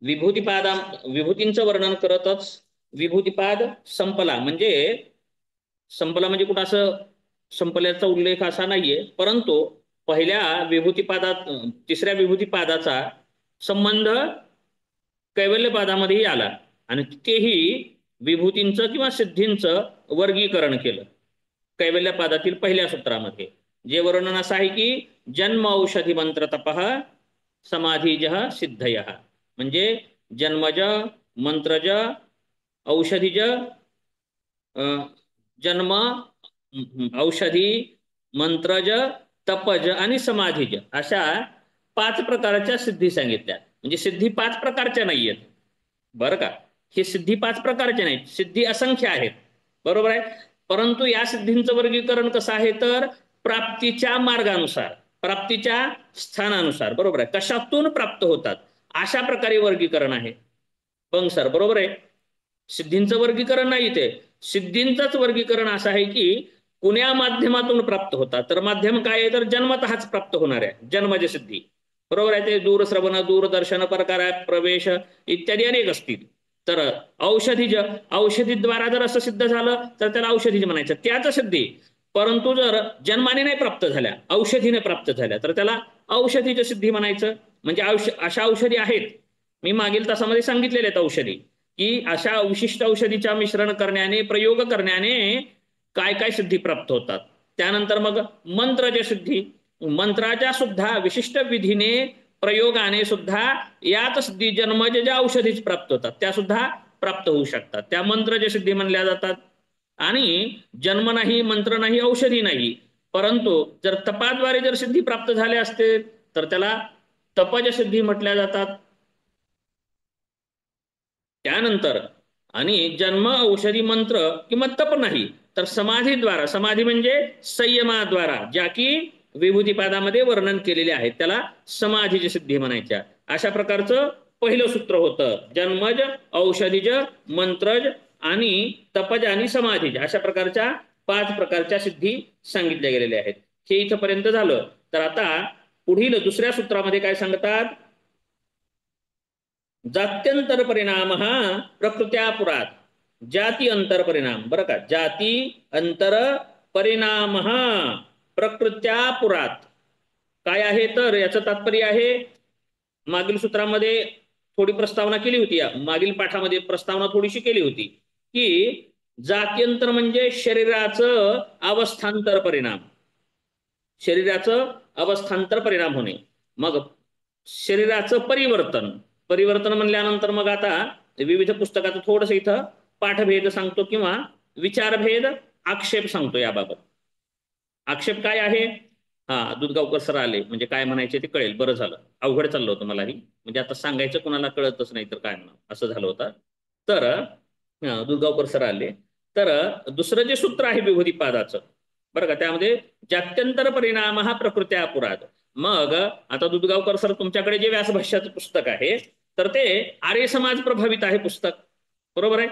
विभूतिपादा विभूतींचं वर्णन करतच विभूतिपाद संपला. म्हणजे संपला म्हणजे कुठं असं संपल्याचा उल्लेख असा नाहीये, परंतु पहिल्या विभूतिपादात तिसऱ्या विभूतिपादाचा संबंध कैवल्यपादामध्येही आला आणि तिथेही विभूतींचं किंवा सिद्धींचं वर्गीकरण केलं. कैवल्यपादातील पहिल्या सूत्रामध्ये जे वर्णन असं आहे की जन्म औषधी मंत्र तपः समाधीज सिद्धय, म्हणजे जन्मज, मंत्रज, औषधीज, जन्म, औषधी, मंत्रज, तपज आणि समाधीज अशा 5 प्रकारच्या सिद्धी सांगितल्या. म्हणजे सिद्धी 5 प्रकारच्या नाहीयेत बरं का. हे सिद्धी 5 प्रकारच्या नाहीत, सिद्धी असंख्य आहेत, बरोबर आहे. परंतु या सिद्धींचं वर्गीकरण कसं आहे तर प्राप्तीच्या मार्गानुसार, प्राप्तीच्या स्थानानुसार, बरोबर आहे. कशातून प्राप्त होतात अशा प्रकारे वर्गीकरण आहे. पण सर बरोबर आहे, सिद्धींचं वर्गीकरण नाही, ते सिद्धींचंच वर्गीकरण असं आहे की कुण्या माध्यमातून प्राप्त होतात. तर माध्यम काय आहे तर जन्मतःच प्राप्त होणार आहे, जन्मज सिद्धी, बरोबर आहे. ते दूरश्रवण, दूरदर्शन, प्रकार, प्रवेश इत्यादी अनेक असतील. तर औषधीज, औषधीद्वारा जर असं सिद्ध झालं तर त्याला औषधीज म्हणायचं, त्याच सिद्धी. परंतु जर जन्माने नाही प्राप्त झाल्या, औषधीने प्राप्त झाल्या तर त्याला औषधीज सिद्धी म्हणायचं. म्हणजे अशा औषधी आहेत, मी मागील तासामध्ये सांगितलेले आहेत औषधी, की अशा विशिष्ट औषधीच्या मिश्रण करण्याने, प्रयोग करण्याने काय काय सिद्धी प्राप्त होतात. त्यानंतर मग मंत्रच्या सिद्धी, मंत्राच्या सुद्धा विशिष्ट विधीने, प्रयोगाने सुद्धा याच सिद्धी जन्मज ज्या औषधीच प्राप्त होतात त्या सुद्धा प्राप्त होऊ शकतात, त्या मंत्रच्या सिद्धी म्हणल्या जातात. आणि जन्म नाही, मंत्र नाही, औषधी नाही, परंतु जर तपाद्वारे जर सिद्धी प्राप्त झाल्या असते तर त्याला तपज सिद्धी म्हटल्या जातात. त्यानंतर आणि जन्म, औषधी, मंत्र किंवा तप नाही तर समाधीद्वारा, समाधी म्हणजे संयमाद्वारा, ज्या की विभूतिपादामध्ये वर्णन केलेले आहेत त्याला समाधीची सिद्धी म्हणायच्या. अशा प्रकारचं पहिलं सूत्र होतं, जन्मज, औषधीज, मंत्रज आणि तपज आणि समाधीज अशा प्रकारच्या 5 प्रकारच्या सिद्धी सांगितल्या गेलेल्या आहेत. हे इथपर्यंत झालं. तर आता पुढील दुसऱ्या सूत्रामध्ये काय सांगतात, जात्यंतर परिणाम हा प्रकृत्या पुरात, जाती अंतर परिणाम, बरं का, जाती अंतर परिणाम हा प्रकृत्या पुरात काय आहे तर याचं तात्पर्य आहे, मागील सूत्रामध्ये थोडी प्रस्तावना केली होती, मागील पाठामध्ये प्रस्तावना थोडीशी केली होती की जात्यंतर म्हणजे शरीराचं अवस्थांतर परिणाम, शरीराचं अवस्थांतर परिणाम होणे. मग शरीराचं परिवर्तन, परिवर्तन म्हणल्यानंतर मग आता विविध पुस्तकाचं थोडस इथं पाठभेद सांगतो किंवा विचारभेद, आक्षेप सांगतो याबाबत. आक्षेप काय आहे, दुधगावकर सर आले म्हणजे काय म्हणायचे ते कळेल, बरं झालं, अवघड चाललं होतं मलाही, म्हणजे आता सांगायचं कोणाला कळतच नाही तर काय म्हणा असं झालं होतं. तर दुधगावकर सर आले. तर दुसरं जे सूत्र आहे विभूतिपादाचं, बरं का, त्यामध्ये जात्यंतर परिणाम हा प्रकृत्या पुरात. मग आता दुधगावकर सर तुमच्याकडे जे व्यासभाष्याचं पुस्तक आहे तर ते आर्य समाज प्रभावित आहे पुस्तक, बरोबर आहे,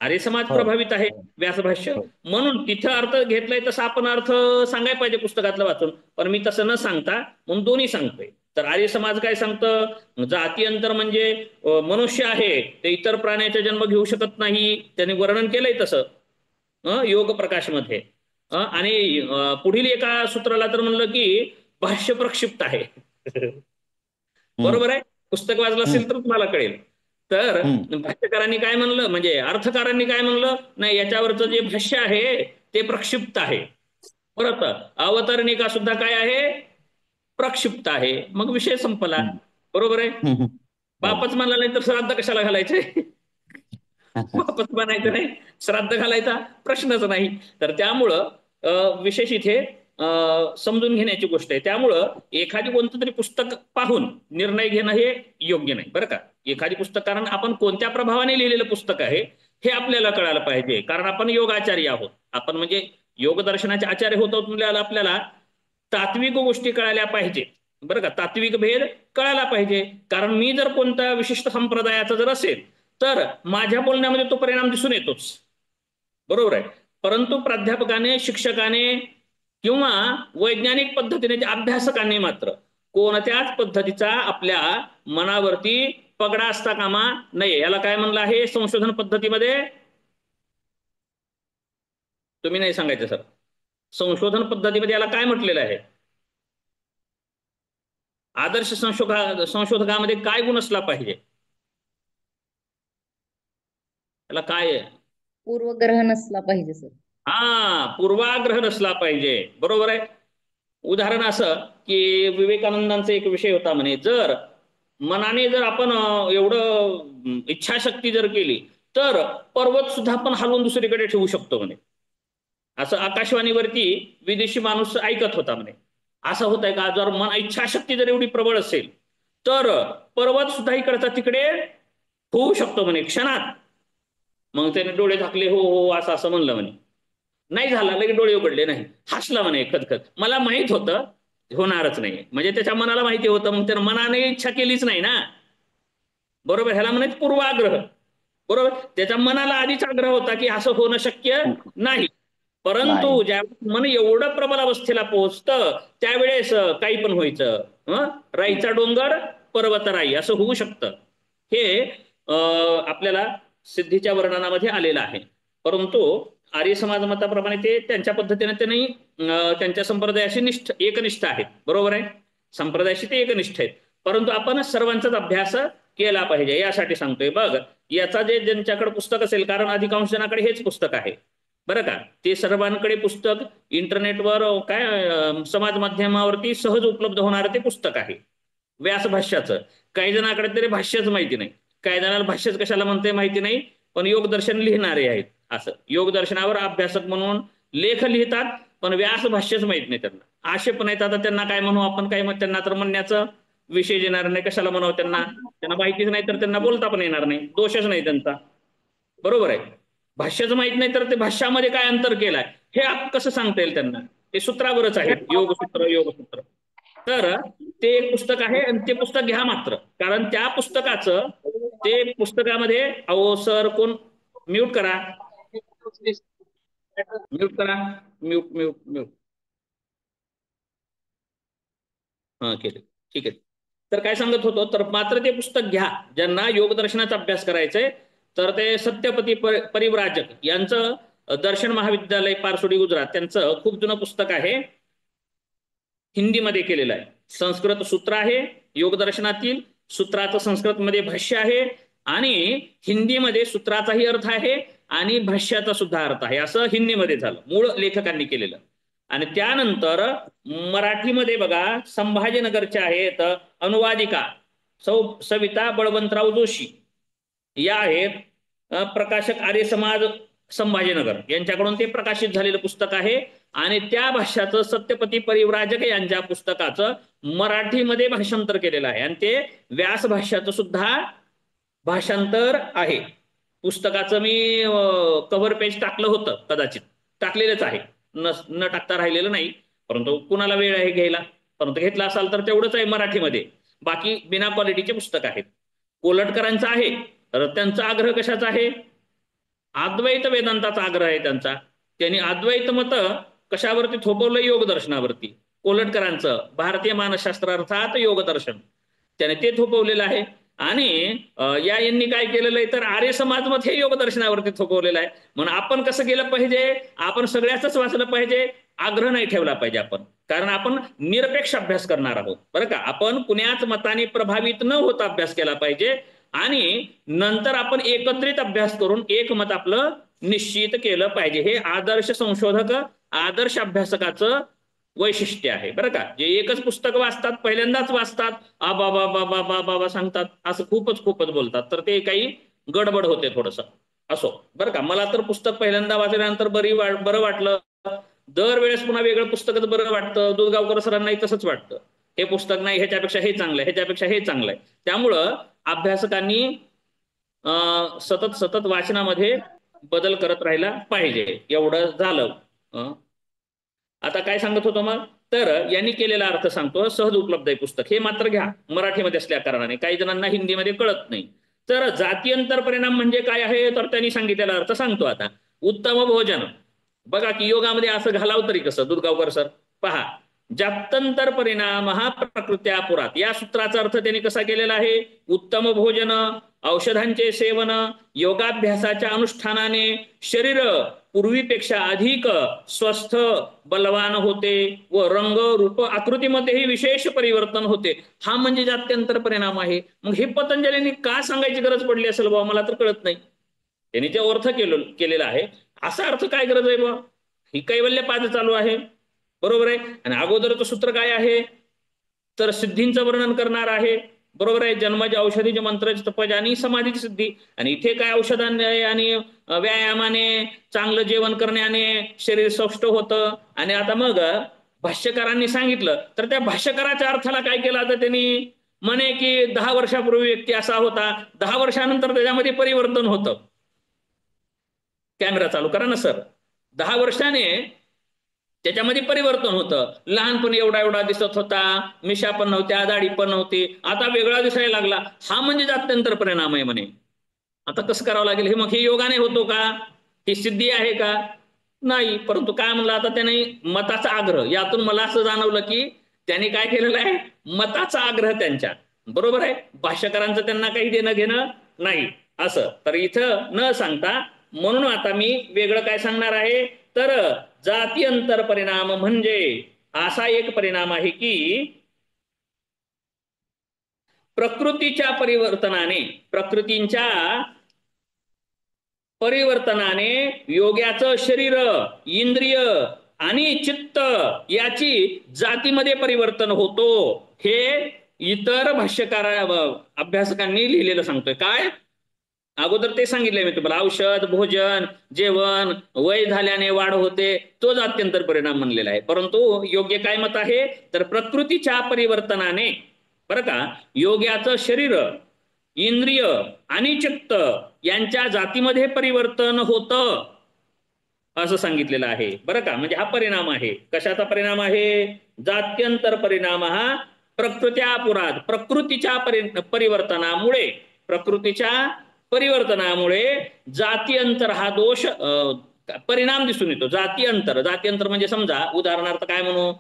आर्य समाज हो प्रभावित आहे व्यासभाष्य, हो. म्हणून तिथं अर्थ घेतलाय तसा आपण अर्थ सांगायला पाहिजे पुस्तकातलं वाचून, पण मी तसं न सांगता म्हणून दोन्ही सांगतोय. तर आर्य समाज काय सांगतं, जाती अंतर म्हणजे मनुष्य आहे ते इतर प्राण्याचा जन्म घेऊ शकत नाही, त्याने वर्णन केलंय तसं योग प्रकाश मध्ये. आणि पुढील एका सूत्राला तर म्हणलं की भाष्य प्रक्षिप्त आहे. हम्म बरोबर आहे, पुस्तक वाचलं हम्म असेल तर तुम्हाला कळेल. तर हम्म भाष्यकारांनी काय म्हणलं, म्हणजे अर्थकारांनी काय म्हणलं, नाही याच्यावरचं जे भाष्य आहे ते प्रक्षिप्त आहे. परत अवतरणिका सुद्धा काय आहे, प्रक्षिप्त आहे. मग विषय संपला, हम्म बरोबर आहे. हम्म. हो. बापच म्हणला नाही तर श्राद्ध कशाला घालायचे. बापच म्हणायचं नाही, श्राद्ध घालायचा प्रश्नच नाही. तर त्यामुळं विशेष इथे समजून घेण्याची गोष्ट आहे. त्यामुळं एखादी कोणतं तरी पुस्तक पाहून निर्णय घेणं हे योग्य नाही, बरं का. एखादी पुस्तक, कारण आपण कोणत्या प्रभावाने लिहिलेलं पुस्तक आहे हे आपल्याला कळायला पाहिजे, कारण आपण योगाचार्य आहोत, आपण म्हणजे योगदर्शनाचे आचार्य होतो म्हणल्याला आपल्याला तात्विक गोष्टी कळायला पाहिजे, बरं का, तात्विक भेद कळायला पाहिजे. कारण मी जर कोणत्या विशिष्ट संप्रदायाचा जर असेल तर माझ्या बोलण्यामध्ये तो परिणाम दिसून येतोच, बरोबर आहे. परंतु प्राध्यापकाने, शिक्षकाने किंवा वैज्ञानिक पद्धतीने अभ्यासकांनी मात्र कोणत्याच पद्धतीचा आपल्या मनावरती पगडा असता कामा नये. याला काय म्हणलं आहे संशोधन पद्धतीमध्ये? तुम्ही नाही सांगायचं सर. संशोधन पद्धतीमध्ये याला काय म्हटलेलं आहे? आदर्श संशोधकामध्ये काय गुण असला पाहिजे? याला काय आहे? पूर्वग्रह नसला पाहिजे सर. पूर्वाग्रह नसला पाहिजे. बरोबर आहे. उदाहरण असं की विवेकानंदांचा एक विषय होता म्हणे, जर मनाने जर आपण एवढं इच्छाशक्ती जर केली तर पर्वत सुद्धा आपण हलवून दुसरीकडे ठेवू शकतो म्हणे. असं आकाशवाणीवरती विदेशी माणूस ऐकत होता म्हणे. असं होत आहे का? जर मन इच्छाशक्ती जर एवढी प्रबळ असेल तर पर्वत सुद्धा इकडचा तिकडे होऊ शकतो म्हणे क्षणात. मग त्याने डोळे झाकले, हो हो असं असं म्हणलं म्हणे. नाही झालं, लगेच डोळे उघडले नाही, हसला म्हणे खदखद. मला माहित होतं होणारच नाही, म्हणजे त्याच्या मनाला माहिती होतं, मग त्यानं मनाने इच्छा केलीच नाही ना. बरोबर. ह्याला म्हणायचं पूर्वाग्रह. बरोबर. त्याच्या मनाला आधीच आग्रह होता की असं होणं शक्य नाही, परंतु ज्या मन एवढं प्रबल अवस्थेला पोहोचतं त्यावेळेस काही पण व्हायचं. राईचा डोंगर पर्वत राई असं होऊ शकतं. हे आपल्याला सिद्धीच्या वर्णनामध्ये आलेलं आहे. परंतु आर्य समाज मताप्रमाणे ते त्यांच्या पद्धतीने ते नाही, त्यांच्या संप्रदायाशी एकनिष्ठ आहेत. बरोबर आहे. संप्रदायाशी ते एकनिष्ठ आहेत, परंतु आपण सर्वांचाच अभ्यास केला पाहिजे यासाठी सांगतोय. बघ, याचा जे ज्यांच्याकडे पुस्तक असेल, कारण अधिकांश जणांकडे हेच पुस्तक आहे बरं का, ते सर्वांकडे पुस्तक इंटरनेटवर काय समाज माध्यमावरती सहज उपलब्ध होणारं ते पुस्तक आहे व्यास भाष्याचं. काही जणांकडे तरी भाष्यच माहिती नाही, काही जणांना भाष्यच कशाला म्हणते माहिती नाही, पण योगदर्शन लिहिणारे आहेत. असं योगदर्शनावर अभ्यासक म्हणून लेख लिहितात, पण व्यास भाष्यच माहित नाही त्यांना. असे पण आहेत. आता त्यांना काय म्हणू आपण? काय मग त्यांना तर म्हणण्याचं विषय येणार नाही, कशाला म्हणावं त्यांना? त्यांना माहितीच नाही तर त्यांना बोलता पण येणार नाही, दोषच नाही त्यांचा. बरोबर आहे. भाष्याचं माहित नाही तर ते भाष्यामध्ये काय अंतर केलाय हे कसं सांगता येईल त्यांना? ते सूत्रावरच आहे, योगसूत्र. तर ते एक पुस्तक आहे आणि ते पुस्तक घ्या मात्र, कारण त्या पुस्तकाचं ते पुस्तकामध्ये अहो सर कोण म्यूट करा, म्यूट करा, म्यूट म्यूट म्यूट. हां केले, ठीक आहे. तर काय सांगत होतो, तर मात्र ते पुस्तक घ्या ज्यांना योगदर्शनाचा अभ्यास करायचंय. तर ते सत्यपती परिव्राजक यांचं दर्शन महाविद्यालय पारसोडी गुजरात त्यांचं खूप जुनं पुस्तक आहे, हिंदीमध्ये केलेलं आहे. संस्कृत सूत्र आहे योगदर्शनातील, सूत्राचं संस्कृतमध्ये भाष्य आहे आणि हिंदीमध्ये सूत्राचाही अर्थ आहे आणि भाष्याचा सुद्धा अर्थ आहे. असं हिंदीमध्ये झालं, मूळ लेखकांनी केलेलं. आणि त्यानंतर मराठीमध्ये बघा, संभाजीनगरच्या आहेत अनुवादिका सविता बळवंतराव जोशी या आहेत. प्रकाशक आर्य समाज संभाजीनगर यांच्याकडून ते प्रकाशित झालेलं पुस्तक आहे. आणि त्या भाष्याचं सत्यपती परिव्राजक यांच्या पुस्तकाचं मराठीमध्ये भाषांतर केलेलं आहे आणि ते व्यास भाष्याचं सुद्धा भाषांतर आहे. पुस्तकाचं मी कव्हर पेज टाकलं होतं, कदाचित टाकलेलंच आहे, न टाकता राहिलेलं नाही, परंतु कुणाला वेळ आहे घ्यायला, परंतु घेतला असाल तर तेवढंच आहे मराठीमध्ये. बाकी बिना क्वालिटीचे पुस्तक आहेत. कोलटकरांचं आहे, तर त्यांचा आग्रह कशाचा आहे? अद्वैत वेदांताचा आग्रह आहे त्यांचा. त्यांनी अद्वैत मत कशावरती थोपवलं? योगदर्शनावरती. कोलटकरांचं भारतीय मानसशास्त्र अर्थात योगदर्शन त्याने ते थोपवलेलं आहे. आणि यांनी काय केलेलं आहे तर आर्य समाज मत हे योगदर्शनावरती थोपवलेलं आहे. म्हणून आपण कसं केलं पाहिजे? आपण सगळ्याच वाचलं पाहिजे, आग्रह नाही ठेवला पाहिजे आपण, कारण आपण निरपेक्ष अभ्यास करणार आहोत बरं का. आपण कुण्याच मताने प्रभावित न होता अभ्यास केला पाहिजे आणि नंतर आपण एकत्रित अभ्यास करून एक मत आपलं निश्चित केलं पाहिजे. हे आदर्श संशोधक, आदर्श अभ्यासकाचं वैशिष्ट्य आहे बरं का. जे एकच पुस्तक वाचतात, पहिल्यांदाच वाचतात, बाबा बाबा बाबा सांगतात, असं खूपच बोलतात, तर ते काही गडबड होते थोडंसं. असो बरं का. मला तर पुस्तक पहिल्यांदा वाचल्यानंतर बरं वाटलं, दरवेळेस पुन्हा वेगळं पुस्तकच बरं वाटतं. दुधगावकर सरांनाही तसंच वाटतं, हे पुस्तक नाही, ह्याच्यापेक्षा हे चांगलं आहे, ह्याच्यापेक्षा हे चांगलं आहे. त्यामुळं अभ्यासकांनी सतत वाचनामध्ये बदल करत राहिला पाहिजे. एवढं झालं. आता काय सांगत होतो मग? तर यांनी केलेला अर्थ सांगतो, सहज उपलब्ध आहे पुस्तक, हे मात्र घ्या मराठीमध्ये असल्या कारणाने. काही जणांना हिंदीमध्ये कळत नाही. तर जातीयंतर परिणाम म्हणजे काय आहे, तर त्यांनी सांगितलेला अर्थ सांगतो आता. उत्तम भोजन. बघा की योगामध्ये असं घालावं तरी कसं दुधगावकर सर? पहा, जात्यंतर परिणाम हा प्रकृत्या पुरात. या सूत्राचा अर्थ त्यांनी कसा केलेला आहे? उत्तम भोजन, औषधांचे सेवन, योगाभ्यासाच्या अनुष्ठानाने शरीर पूर्वीपेक्षा अधिक स्वस्थ बलवान होते व रंग रूप आकृतीमध्येही विशेष परिवर्तन होते. हा म्हणजे जात्यंतर परिणाम आहे. मग हे पतंजलींनी का सांगायची गरज पडली असेल बाबा? मला तर कळत नाही. त्यांनी ते अर्थ केलेला आहे. असा अर्थ काय गरज आहे बा? ही कैवल्य पाद चालू आहे, बरोबर आहे. आणि अगोदरचं सूत्र काय आहे? तर सिद्धींचं वर्णन करणार आहे, बरोबर आहे. जन्मज औषधीचे मंत्राची तपज आणि समाधीची सिद्धी. आणि इथे काय औषधाने आणि व्यायामाने, चांगलं जेवण करण्याने शरीर स्वस्थ होतं. आणि आता मग भाष्यकारांनी सांगितलं, तर त्या भाष्यकाराच्या अर्थाला काय केलं आता त्यांनी? म्हणे की 10 वर्षापूर्वी व्यक्ती असा होता, 10 वर्षानंतर त्याच्यामध्ये परिवर्तन होतं. कॅमेरा चालू करा ना सर. 10 वर्षाने त्याच्यामध्ये परिवर्तन होतं. लहानपणी एवढा एवढा दिसत होता, मिशा पण नव्हत्या, दाढी पण नव्हती, आता वेगळा दिसायला लागला. हा म्हणजे जात्यंतर परिणाम आहे म्हणे. आता कसं करावं लागेल हे? मग हे योगाने होतो का? ही सिद्धी आहे का? नाही. परंतु काय म्हणलं आता त्याने? मताचा आग्रह. यातून मला असं जाणवलं की त्यांनी काय केलेलं आहे? मताचा आग्रह त्यांच्या, बरोबर आहे. भाष्यकारांचं त्यांना काही देणं घेणं नाही असं. तर इथं न सांगता म्हणून आता मी वेगळं काय सांगणार आहे? तर जात्यंतर परिणाम म्हणजे असा एक परिणाम आहे की प्रकृतीच्या परिवर्तनाने, प्रकृतींच्या परिवर्तनाने योग्याचं शरीर, इंद्रिय आणि चित्त याची जातीमध्ये परिवर्तन होतो. हे इतर भाष्यकार अभ्यासकांनी लिहिलेलं सांगतोय. काय? अगोदर ते सांगितलंय मी तुम्हाला. औषध, भोजन, जेवण, वय झाल्याने वाढ होते, तो जात्यंतर परिणाम म्हणलेला आहे. परंतु योग्य काय मत आहे? तर प्रकृतीच्या परिवर्तनाने, बरं का, योग्याचं शरीर, इंद्रिय आणि चित्त यांच्या जातीमध्ये परिवर्तन होतं असं सांगितलेलं आहे, बरं का. म्हणजे हा परिणाम आहे. कशाचा परिणाम आहे? जात्यंतर परिणाम हा प्रकृत्यापुरात, प्रकृतीच्या परिवर्तनामुळे, प्रकृतीच्या परिवर्तनामुळे जातीअंतर हा दोष परिणाम दिसून येतो. जातीअंतर, जातीअंतर म्हणजे समजा उदाहरणार्थ काय म्हणू?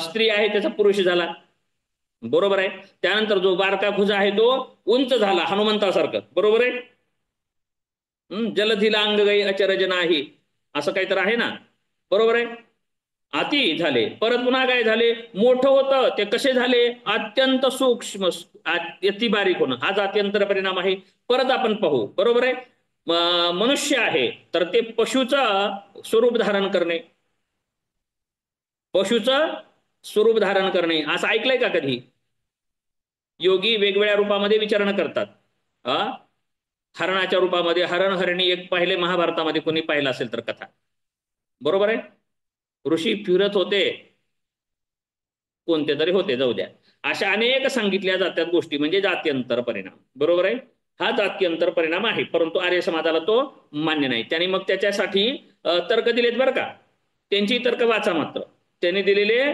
स्त्री आहे त्याचा पुरुष झाला, बरोबर आहे. त्यानंतर जो बारका खुजा आहे तो उंच झाला हनुमंतासारखं, बरोबर आहे. जलधीला अंग गई अचरज नाही, असं काहीतरी आहे ना, बरोबर आहे. अति झाले, परत पुन्हा काय झाले? मोठं होतं. ते कसे झाले? अत्यंत सूक्ष्म, अति बारीक होणं, हा जात्यंतर परिणाम आहे. परत आपण पाहू, बरोबर आहे. मनुष्य आहे तर ते पशुचं स्वरूप धारण करणे, पशुचं स्वरूप धारण करणे, असं ऐकलंय का कधी? योगी वेगवेगळ्या रूपामध्ये विचारणा करतात. हरणाच्या रूपामध्ये, हरण हरणी एक पाहिले महाभारतामध्ये, कोणी पाहिलं असेल तर कथा, बरोबर आहे. ऋषी फिरत होते, कोणते तरी होते, जाऊ द्या. अशा अनेक सांगितल्या जातात गोष्टी, म्हणजे जात्यंतर परिणाम, बरोबर आहे. हा जात्यंतर परिणाम आहे. परंतु आर्य समाजाला तो मान्य नाही. त्यांनी मग त्याच्यासाठी तर्क दिलेत, बरं का. त्यांची तर्क वाचा मात्र. त्यांनी दिलेले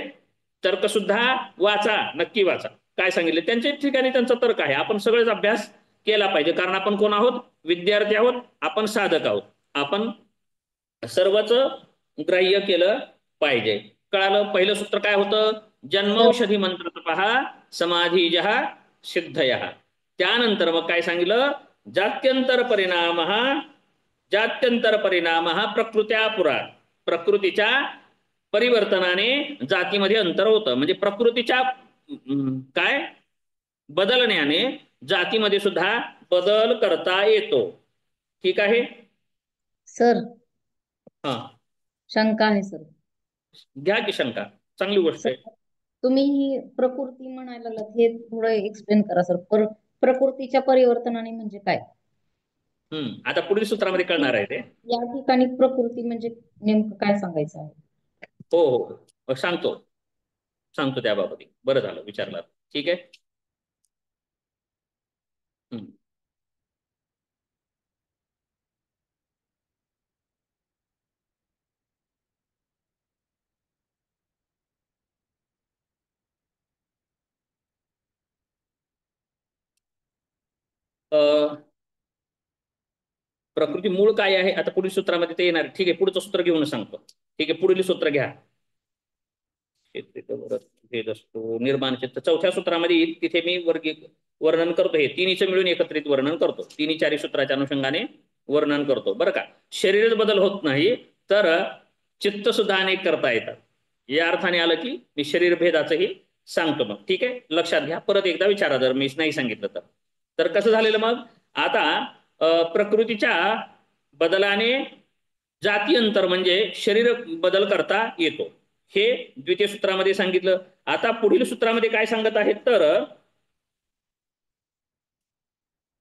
तर्क सुद्धा वाचा, नक्की वाचा. काय सांगितले त्यांच्या ठिकाणी त्यांचा तर्क आहे. आपण सगळेच अभ्यास केला पाहिजे, कारण आपण कोण आहोत? विद्यार्थी आहोत, आपण साधक आहोत. आपण सर्वच ग्राह्य केलं पाहिजे. कळालं? पहिलं सूत्र काय होतं? जन्मौषधी मंत्र पहा, समाधीजः सिद्धयः. त्यानंतर मग काय सांगितलं? जात्यंतर परिणाम हा, जात्यंतर परिणाम हा प्रकृत्या पुरात, प्रकृतीच्या परिवर्तनाने जातीमध्ये अंतर होतं. म्हणजे प्रकृतीच्या काय बदलण्याने जातीमध्ये सुद्धा बदल करता येतो. ठीक आहे सर, हा, शंका आहे सर. घ्या की शंका, चांगली गोष्ट सर, आहे. तुम्ही ही प्रकृती म्हणायला लागलात, हे थोडं एक्सप्लेन करा सर. प्रकृतीच्या परिवर्तनाने म्हणजे काय? आता पुढील सूत्रामध्ये कळणार आहे ते. या ठिकाणी प्रकृती म्हणजे नेमकं काय सांगायचं आहे? हो हो सांगतो, सांगतो त्याबाबत. बरं झालं विचारलं. ठीक आहे. हम्म. प्रकृती मूळ काय आहे आता पुढील सूत्रामध्ये ते येणार. ठीक आहे, पुढचं सूत्र घेऊन सांगतो. ठीक आहे, पुढील सूत्र घ्या. क्षेत्रिक भेद असतो निर्माण चित्त चौथ्या सूत्रामध्ये येईल, तिथे मी वर्णन करतो. हे तिन्हीचं मिळून एकत्रित वर्णन करतो. तिन्ही चारी सूत्राच्या अनुषंगाने वर्णन करतो बरं का. शरीरच बदल होत नाही तर चित्त सुद्धा अनेक करता येतात. या अर्थाने आलं की मी शरीर भेदाचंही सांगतो. मग ठीक आहे, लक्षात घ्या. परत एकदा विचारा जर मी नाही सांगितलं तर कसं झालेलं मग. आता प्रकृतीच्या बदलाने जातीअंतर म्हणजे शरीर बदल करता येतो, हे द्वितीय सूत्रामध्ये सांगितलं. आता पुढील सूत्रामध्ये काय सांगत आहेत तर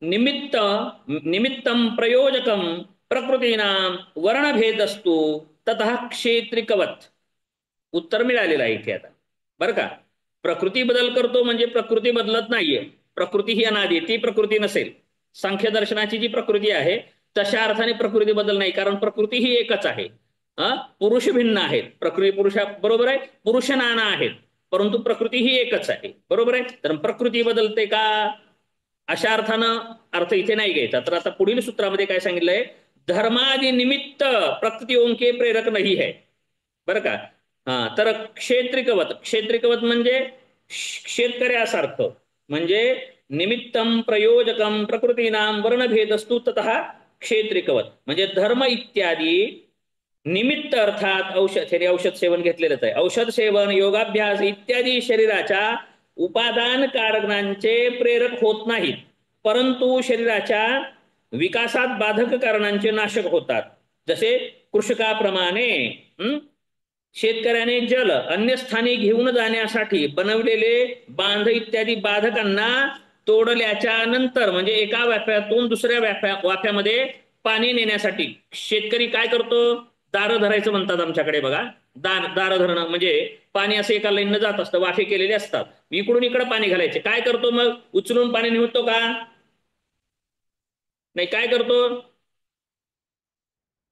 निमित्तम प्रयोजकम प्रकृतीनाम वर्णभेदस्तु ततः क्षेत्रिकवत. उत्तर मिळालेलं आहे इथे आता बरं का. प्रकृती बदल करतो म्हणजे प्रकृती बदलत नाहीये. प्रकृती ही अनादी, ती प्रकृती नसेल. सांख्य दर्शनाची जी प्रकृती आहे तशा अर्थाने प्रकृती बदल नाही, कारण प्रकृती ही एकच आहे. पुरुष भिन्न आहेत, प्रकृती पुरुषा बरोबर आहे, पुरुष नाना आहेत, परंतु प्रकृती ही एकच आहे बरोबर आहे. तर प्रकृती बदलते का, अशा अर्थानं अर्थ इथे नाही घ्यायचा. तर आता पुढील सूत्रामध्ये काय सांगितलंय, धर्मादि निमित्त प्रकृती ओंके प्रेरक नाही है बरं का. तर क्षेत्रिकवत म्हणजे शेतकऱ्यासारखं, म्हणजे निमित्तम प्रयोजकम प्रकृतीनाम वर्णभेदस्तु ततः क्षेत्रिकवत म्हणजे धर्म इत्यादी निमित्त अर्थात औषध सेवन घेतलेलंच आहे. औषध सेवन योगाभ्यास इत्यादी शरीराच्या उपादान कारणांचे प्रेरक होत नाहीत, परंतु शरीराच्या विकासात बाधक कारणांचे नाशक होतात. जसे कृषकाप्रमाणे शेतकऱ्याने जल अन्य स्थानी घेऊन जाण्यासाठी बनवलेले बांध इत्यादी बाधकांना तोडल्याच्या नंतर म्हणजे एका वाफ्यातून दुसऱ्या वाफ्यामध्ये पाणी नेण्यासाठी शेतकरी काय करतो, दार धरायचं म्हणतात आमच्याकडे बघा. दार धरणं म्हणजे पाणी असं एका लाईननं जात असतं, वाफे केलेले असतात, इकडून इकडे पाणी घालायचे. काय करतो मग, उचलून पाणी निघतो का नाही, काय करतो,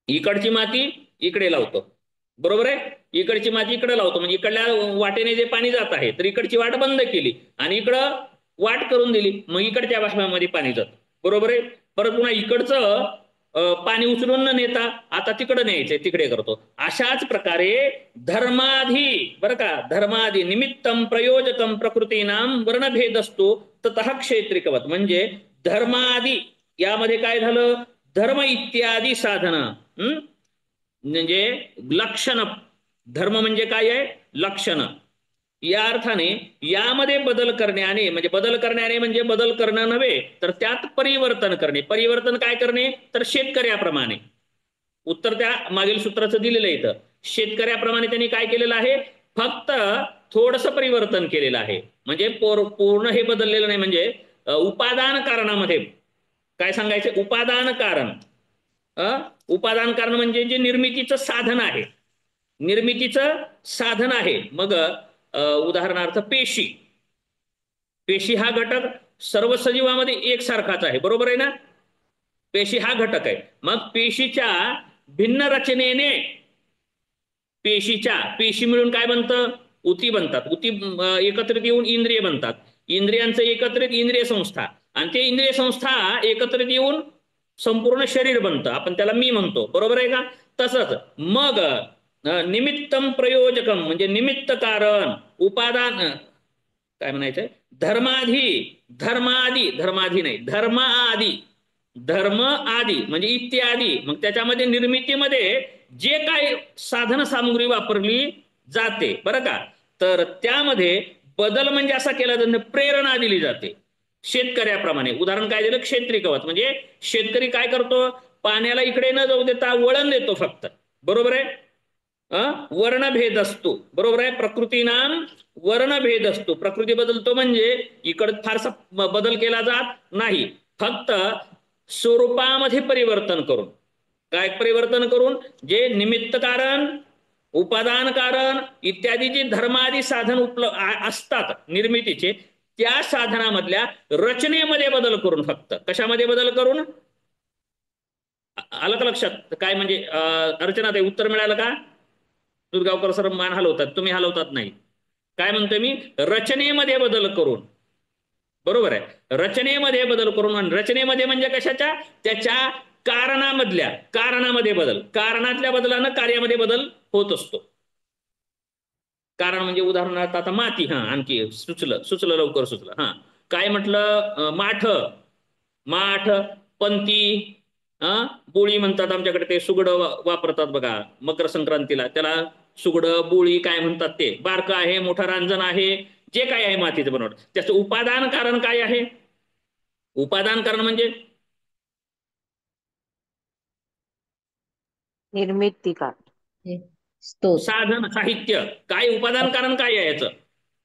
इकडची माती इकडे लावतो बरोबर आहे, इकडची माती इकडे लावतो, म्हणजे इकडल्या वाटेने जे पाणी जात आहे तर इकडची वाट बंद केली आणि इकडं वाट करून दिली, मग इकडच्या वाफ्यामध्ये पाणी जात बरोबर आहे. परत पुन्हा इकडचं पाणी उचलून न नेता आता तिकडे न्यायचंय, तिकडे करतो. अशाच प्रकारे धर्माधी बरं का, धर्माधी निमित्तम प्रयोजकम प्रकृतीनाम वर्णभेद असतो ततः क्षेत्रिकवत म्हणजे धर्मादी यामध्ये काय झालं, धर्म इत्यादी साधन म्हणजे लक्षण. धर्म म्हणजे काय आहे, लक्षण. या अर्थाने यामध्ये बदल करण्याने म्हणजे बदल करणं नव्हे तर त्यात परिवर्तन करणे. परिवर्तन काय करणे तर शेतकऱ्याप्रमाणे. उत्तर त्या मागील सूत्राचं दिलेलं आहे. इथं शेतकऱ्याप्रमाणे त्यांनी काय केलेलं आहे, फक्त थोडस परिवर्तन केलेलं आहे, म्हणजे पूर्ण हे बदललेलं नाही. म्हणजे उपादान कारणामध्ये काय सांगायचे, उपादान कारण. उपादान कारण म्हणजे जे निर्मितीचं साधन आहे, निर्मितीचं साधन आहे. मग उदाहरणार्थ पेशी हा घटक सर्व सजीवामध्ये एकसारखाच आहे बरोबर आहे ना. पेशी हा घटक आहे. मग पेशीच्या भिन्न रचनेने पेशी मिळून काय बनतं, उती बनतात. उती एकत्रित येऊन इंद्रिय बनतात. इंद्रियांचं एकत्रित इंद्रिय संस्था आणि ते इंद्रिय संस्था एकत्रित येऊन संपूर्ण शरीर बनतं. आपण त्याला मी म्हणतो बरोबर आहे का. तसंच मग निमित्तम प्रयोजकम म्हणजे निमित्त कारण उपादान काय म्हणायचंय, धर्मादी नाही, धर्म आदी म्हणजे इत्यादी. मग त्याच्यामध्ये निर्मितीमध्ये जे काही साधन सामुग्री वापरली जाते बरं का, तर त्यामध्ये बदल म्हणजे असा केला जातो, प्रेरणा दिली जाते शेतकऱ्याप्रमाणे. उदाहरण काय दिलं, क्षेत्रिकवत म्हणजे शेतकरी काय करतो, पाण्याला इकडे न जाऊ देता वळण देतो फक्त बरोबर आहे. वर्णभेद असतो बरोबर आहे. प्रकृतीनाम वर्णभेद असतो, प्रकृती बदलतो म्हणजे इकडे फारसा बदल केला जात नाही, फक्त स्वरूपामध्ये परिवर्तन करून. काय परिवर्तन करून, जे निमित्त कारण उपादान कारण इत्यादी जे धर्मादी साधन असतात निर्मितीचे, त्या साधनामधल्या रचनेमध्ये बदल करून, फक्त कशामध्ये बदल करून. आलं का लक्षात काय म्हणजे अर्चना ते उत्तर मिळालं का. दुर्गावकर सर मान हलवतात, तुम्ही हलवतात नाही. काय म्हणतोय मी, रचनेमध्ये बदल करून बरोबर आहे, रचनेमध्ये बदल करून. आणि रचनेमध्ये म्हणजे कशाच्या, त्याच्या कारणामध्ये बदल, कारणातल्या बदलानं कार्यामध्ये बदल होत असतो. कारण म्हणजे उदाहरणार्थ आता माती, आणखी सुचलं लवकर सुचलं. काय म्हटलं? माठ, माठ, पंती, बोळी म्हणतात आमच्याकडे, ते सुगडं वापरतात बघा मकर संक्रांतीला, त्याला सुगडं बोळी काय म्हणतात. ते बारकं आहे, मोठं रांजण आहे, जे काय आहे मातीचं बनवलं, त्याचं उपादान कारण काय आहे? उपादान कारण म्हणजे निर्मिती हे स्तोत्र, साधन, साहित्य. काय उपादान कारण काय आहे याचं?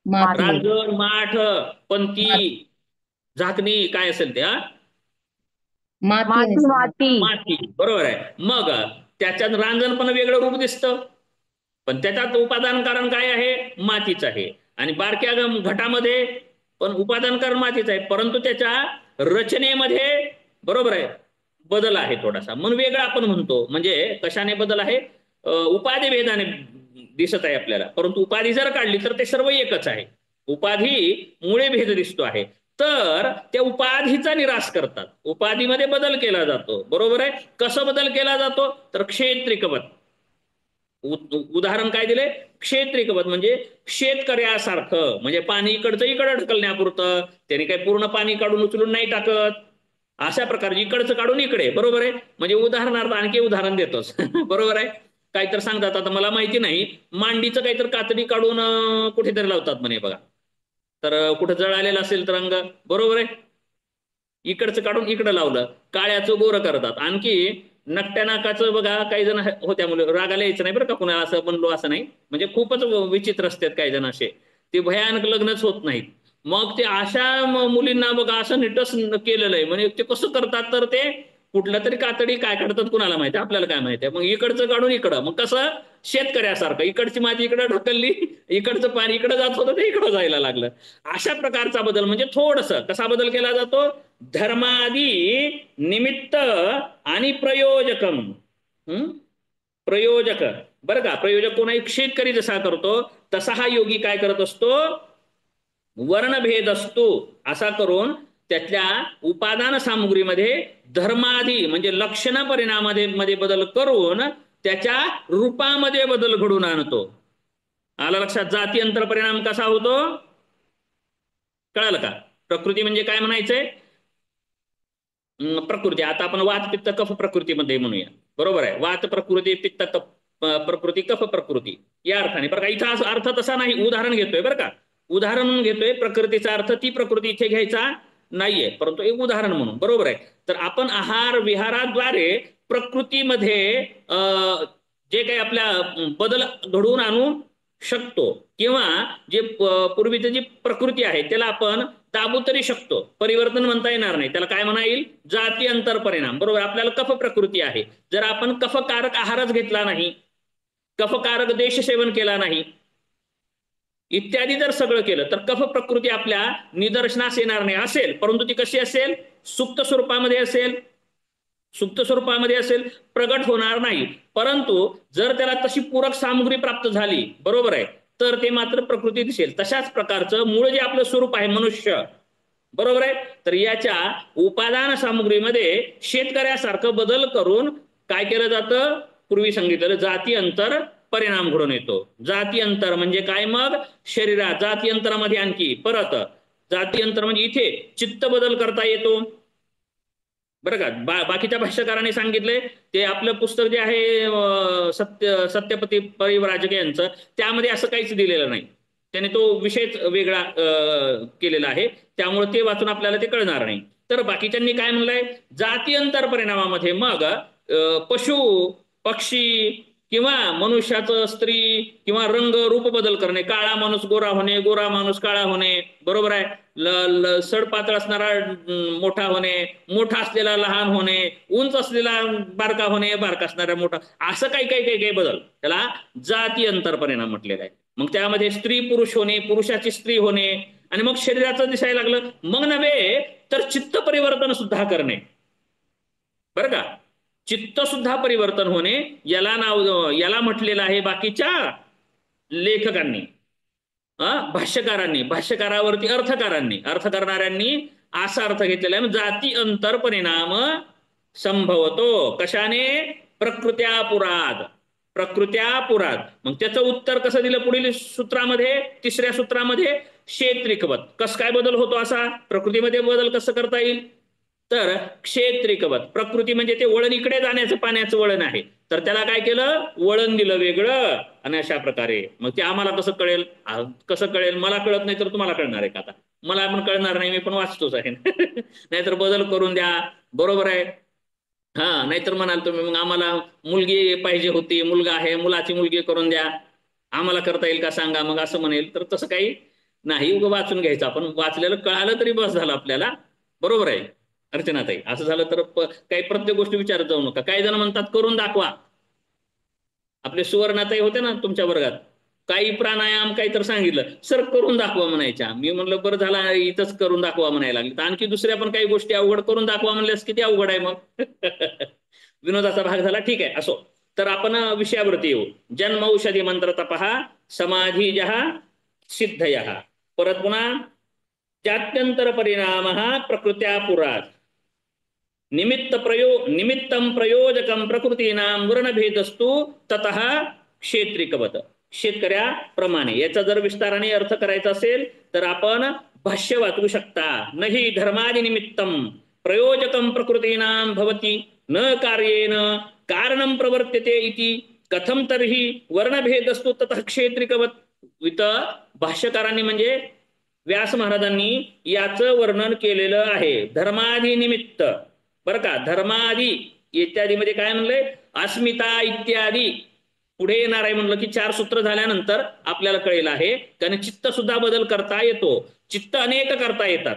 माती, रांजण, माठ, पंती, माती, झाकणी, काय असेल ते माती आणि माती. बरोबर आहे. मग त्याच्यात रांजण पण वेगळं रूप दिसतं, पण त्याच्यात उपादान कारण काय आहे? मातीच आहे. आणि बारक्या घटामध्ये पण उपादान कारण मातीच आहे, परंतु त्याच्या रचनेमध्ये बरोबर आहे बदल आहे थोडासा, म्हणून वेगळा आपण म्हणतो. म्हणजे कशाने बदल आहे? उपाधी भेदाने दिसत आहे आपल्याला, परंतु उपाधी जर काढली तर ते सर्व एकच आहे. उपाधी मुळे भेद दिसतो आहे, तर त्या उपाधीचा निराश करतात. उपाधीमध्ये बदल केला जातो. बरोबर आहे. कसं बदल केला जातो? तर क्षेत्रिकवत. उदाहरण काय दिले? क्षेत्रिकवत म्हणजे शेतकऱ्यासारखं, म्हणजे पाणी इकडचं इकडं ढकलण्यापुरतं, त्याने काही पूर्ण पाणी काढून उचलून नाही टाकत, अशा प्रकारे इकडचं काढून इकडे. बरोबर आहे. म्हणजे उदाहरणार्थ आणखी उदाहरण देतोच. बरोबर आहे. काहीतरी सांगतात, आता मला माहिती नाही, मांडीचं काहीतरी कातडी काढून कुठेतरी लावतात म्हणे बघा, तर कुठं जळालेलं असेल तर रंग, बरोबर आहे, इकडचं काढून इकडं लावलं, काळ्याचं गोरं करतात. आणखी नकट्या नाकाचं बघा, काही जण होत्या मुलं, रागाला यायचं नाही बरं का कुणाला असं बनलो असं नाही, म्हणजे खूपच विचित्र असतात काही जण असे, ते भयानक लग्नच होत नाहीत. मग ते अशा मुलींना बघा असं निटस केलेलं आहे. म्हणजे ते कसं करतात, तर ते कुठलं तरी कातडी काय काढतात कुणाला माहिती, आपल्याला काय माहिती आहे. मग इकडचं काढून इकडं, मग कसं शेतकऱ्यासारखं इकडची माती इकडं ढकलली, इकडचं पाणी इकडं जात होतं ते इकडं जायला लागलं. अशा प्रकारचा बदल, म्हणजे थोडस कसा बदल केला जातो? धर्मादी निमित्त आणि प्रयोजकम. प्रयोजक, बरं का, प्रयोजक कोणाही शेतकरी जसा करतो तसा हा योगी काय करत असतो? वर्णभेद असतो असा करून त्यातल्या उपादान सामुग्रीमध्ये धर्मादी म्हणजे लक्षण परिणामामध्ये बदल करून त्याच्या रूपामध्ये बदल घडून आणतो. आला लक्षात? जाती अंतर परिणाम कसा होतो? कळालं का? प्रकृती म्हणजे काय म्हणायचंय? प्रकृती. आता आपण वात पित्त कफ प्रकृतीमध्ये म्हणूया. बरोबर आहे. वात प्रकृती, पित्त कफ प्रकृती, कफ प्रकृती, या अर्थाने. बरं का, इथं अर्थ तसा नाही, उदाहरण घेतोय बरं का, उदाहरण घेतोय. प्रकृतीचा अर्थ ती प्रकृती इथे घ्यायचा नाहीये, परंतु एक उदाहरण म्हणून. बरोबर आहे. तर आपण आहार विहाराद्वारे प्रकृतीमध्ये जे काही आपल्या बदल घडवून आणू शकतो, किंवा जे पूर्वीची जी प्रकृती आहे त्याला आपण दाबू तरी शकतो, परिवर्तन म्हणता येणार नाही. त्याला काय म्हणा येईल? जाती अंतर परिणाम. बरोबर. आपल्याला कफ प्रकृती आहे, जर आपण कफकारक आहारच घेतला नाही, कफकारक देश सेवन केला नाही, इत्यादी जर सगळं केलं, तर कफ प्रकृती आपल्या निदर्शनास येणार नाही. असेल, परंतु ती कशी असेल? सुप्त स्वरूपामध्ये असेल. सुप्त स्वरूपामध्ये असेल, प्रगट होणार नाही. परंतु जर त्याला तशी पूरक सामुग्री प्राप्त झाली, बरोबर आहे, तर ते मात्र प्रकृती दिसेल. तशाच प्रकारचं मूळ जे आपलं स्वरूप आहे मनुष्य, बरोबर आहे, तर याच्या उपादान सामुग्रीमध्ये शेतकऱ्यासारखं बदल करून काय केलं जातं? पूर्वी सांगितलेलं जाती अंतर परिणाम घडून येतो. जाती अंतर म्हणजे काय? मग शरीरात जाती अंतरामध्ये आणखी परत जाती अंतर म्हणजे इथे चित्त बदल करता येतो. बरं का. बाकीच्या भाष्यकारांनी सांगितलंय, ते आपलं पुस्तक जे आहे सत्यपती परिव्राजक यांचं, त्यामध्ये असं काहीच दिलेलं नाही, त्याने तो विषयच वेगळा केलेला आहे, त्यामुळे ते वाचून आपल्याला ते कळणार नाही. तर बाकीच्यांनी काय म्हणलंय? जाती अंतर परिणामामध्ये मग पशु पक्षी किंवा मनुष्याचं स्त्री किंवा रंग रूप बदल करणे, काळा माणूस गोरा होणे, गोरा माणूस काळा होणे, बरोबर आहे, सडपातळ असणारा मोठा होणे, मोठा असलेला लहान होणे, उंच असलेला बारका होणे, बारका असणारा मोठा, असं काही काही काही काही बदल, त्याला जाती अंतर परिणाम म्हटलेला आहे. मग त्यामध्ये स्त्री पुरुष होणे, पुरुषाची स्त्री होणे, आणि मग शरीराचं दिसायला लागलं. मग नव्हे तर चित्त परिवर्तन सुद्धा करणे, बरं का, चित्त सुद्धा परिवर्तन होणे, याला नाव, याला म्हटलेलं आहे बाकीच्या लेखकांनी, भाष्यकारांनी, भाष्यकारावरती अर्थकारांनी, अर्थ करणाऱ्यांनी असा अर्थ घेतलेला आहे, जाती अंतर परिणाम संभवतो. कशाने? प्रकृत्यापुराद. प्रकृत्या पुरात. मग त्याचं उत्तर कसं दिलं पुढील सूत्रामध्ये, तिसऱ्या सूत्रामध्ये, क्षेत्रिकवत. कसं काय बदल होतो असा, प्रकृतीमध्ये बदल कसं करता येईल, तर क्षेत्रिकवत. प्रकृती म्हणजे ते वळण इकडे जाण्याचं पाण्याचं वळण आहे, तर त्याला काय केलं, वळण दिलं वेगळं. आणि अशा प्रकारे मग ते आम्हाला कसं कळेल, कसं कळेल, मला कळत नाही तर तुम्हाला कळणार आहे का, आता मला पण कळणार नाही, मी पण वाचतोच आहे. नाहीतर बदल करून द्या, बरोबर आहे. हा, नाहीतर म्हणाल तुम्ही मग आम्हाला मुलगी पाहिजे होती, मुलगा आहे, मुलाची मुलगी करून द्या, आम्हाला करता येईल का सांगा, मग असं म्हणेल. तर तसं काही नाही, उगं वाचून घ्यायचं, आपण वाचलेलं कळालं तरी बस झालं आपल्याला, बरोबर आहे अर्चनाताई. असं झालं तर काही प्रत्येक गोष्टी विचारत जाऊ नका. काही जण म्हणतात करून दाखवा, आपले सुवर्णाताई होते ना तुमच्या वर्गात, काही प्राणायाम काही तर सांगितलं, सर करून दाखवा म्हणायच्या. मी म्हणलं बरं झालं इथंच करून दाखवा म्हणायला लागली, तर आणखी दुसऱ्या पण काही गोष्टी अवघड करून दाखवा म्हणल्यास किती अवघड आहे मग. विनोदाचा भाग झाला, ठीक आहे, असो. तर आपण विषयावरती येऊ. जन्म औषधी मंत्र तपहा समाधीजः सिद्धयः. परत पुन्हा जात्यंतर परिणामः प्रकृत्या पुरात. निमित्तं प्रयोजकं प्रकृतीनां वर्णभेदस्तु ततः क्षेत्रिकवत. शेतकऱ्याप्रमाणे. याचा जर विस्ताराने अर्थ करायचा असेल तर आपण भाष्य वाचू शकता. नहि धर्मादि निमित्तं प्रयोजकं प्रकृतीनां भवति न कार्येन कारणं प्रवर्त्यते इति कथम तर्हि वर्णभेदस्तु ततः क्षेत्रिकवत. इथं भाष्यकारांनी म्हणजे व्यास महाराजांनी याचं वर्णन केलेलं आहे. धर्मादि निमित्त, बरं का, धर्मादि इत्यादी मध्ये काय म्हणलंय, अस्मिता इत्यादी पुढे येणार आहे. म्हणलं की 4 सूत्र झाल्यानंतर आपल्याला कळेल आहे, कारण चित्त सुद्धा बदल करता येतो, चित्त अनेक करता येतात,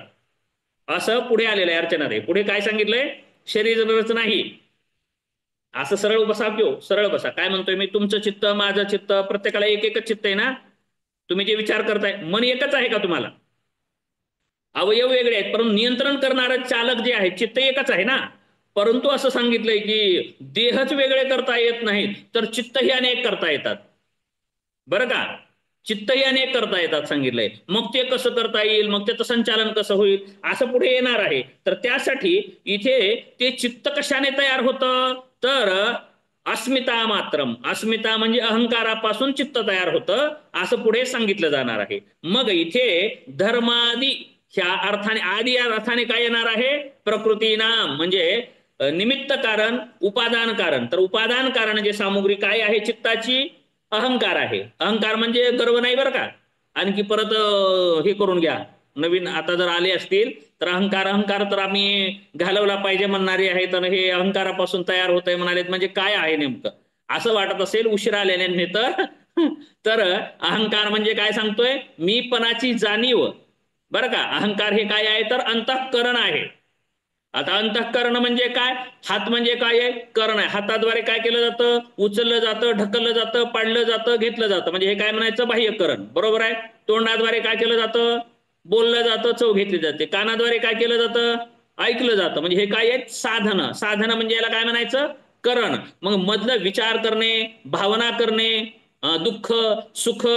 असं पुढे आलेलं आहे. अर्चना रे पुढे काय सांगितलंय, शरीर रचना ही. असं सरळ बसा, किंवा सरळ बसा. काय म्हणतोय मी, तुमचं चित्त, माझं चित्त, प्रत्येकाला एक एकच चित्त आहे ना. तुम्ही जे विचार करताय, मन एकच आहे का तुम्हाला, अवयव वेगळे आहेत, परंतु नियंत्रण करणारं चालक जे आहे चित्त एकच आहे ना. परंतु असं सांगितलंय की देहच वेगळे करता येत नाहीत, तर चित्तही अनेक करता येतात, बरं का, चित्तही अनेक करता येतात सांगितलंय. मग ते कसं करता येईल, मग त्याचं संचालन कसं होईल, असं पुढे येणार आहे. तर त्यासाठी इथे ते चित्त कशाने तयार होतं, तर अस्मिता मात्रम, अस्मिता म्हणजे अहंकारापासून चित्त तयार होतं, असं पुढे सांगितलं जाणार आहे. मग इथे धर्मादी ह्या अर्थाने, आदी या अर्थाने काय येणार आहे, प्रकृतीनाम म्हणजे निमित्त कारण, उपादान कारण. तर उपादान कारण जे सामुग्री काय आहे चित्ताची, अहंकार आहे. अहंकार म्हणजे गर्व नाही बरं का, आणखी परत हे करून घ्या, नवीन आता जर आले असतील तर अहंकार, अहंकार तर आम्ही घालवला पाहिजे म्हणणारे आहेत, आणि हे अहंकारापासून तयार होत आहे म्हणाले, म्हणजे काय आहे नेमकं, असं वाटत असेल उशिरा आलेल्यांनी तर. तर अहंकार म्हणजे काय सांगतोय, मीपणाची जाणीव, बरं का. अहंकार हे काय आहे, तर अंतःकरण आहे. आता अंतःकरण म्हणजे काय, हात म्हणजे काय आहे, करण आहे. हाताद्वारे काय केलं जातं, उचललं जातं, ढकललं जातं, पाडलं जातं, घेतलं जातं, म्हणजे हे काय म्हणायचं, बाह्यकरण, बरोबर आहे. तोंडाद्वारे काय केलं जातं, बोललं जातं, चव घेतली जाते. कानाद्वारे काय केलं जातं, ऐकलं जातं, म्हणजे हे काय आहेत, साधन. साधन म्हणजे याला काय म्हणायचं, करण. मग मधलं विचार करणे, भावना करणे, दुःख सुख,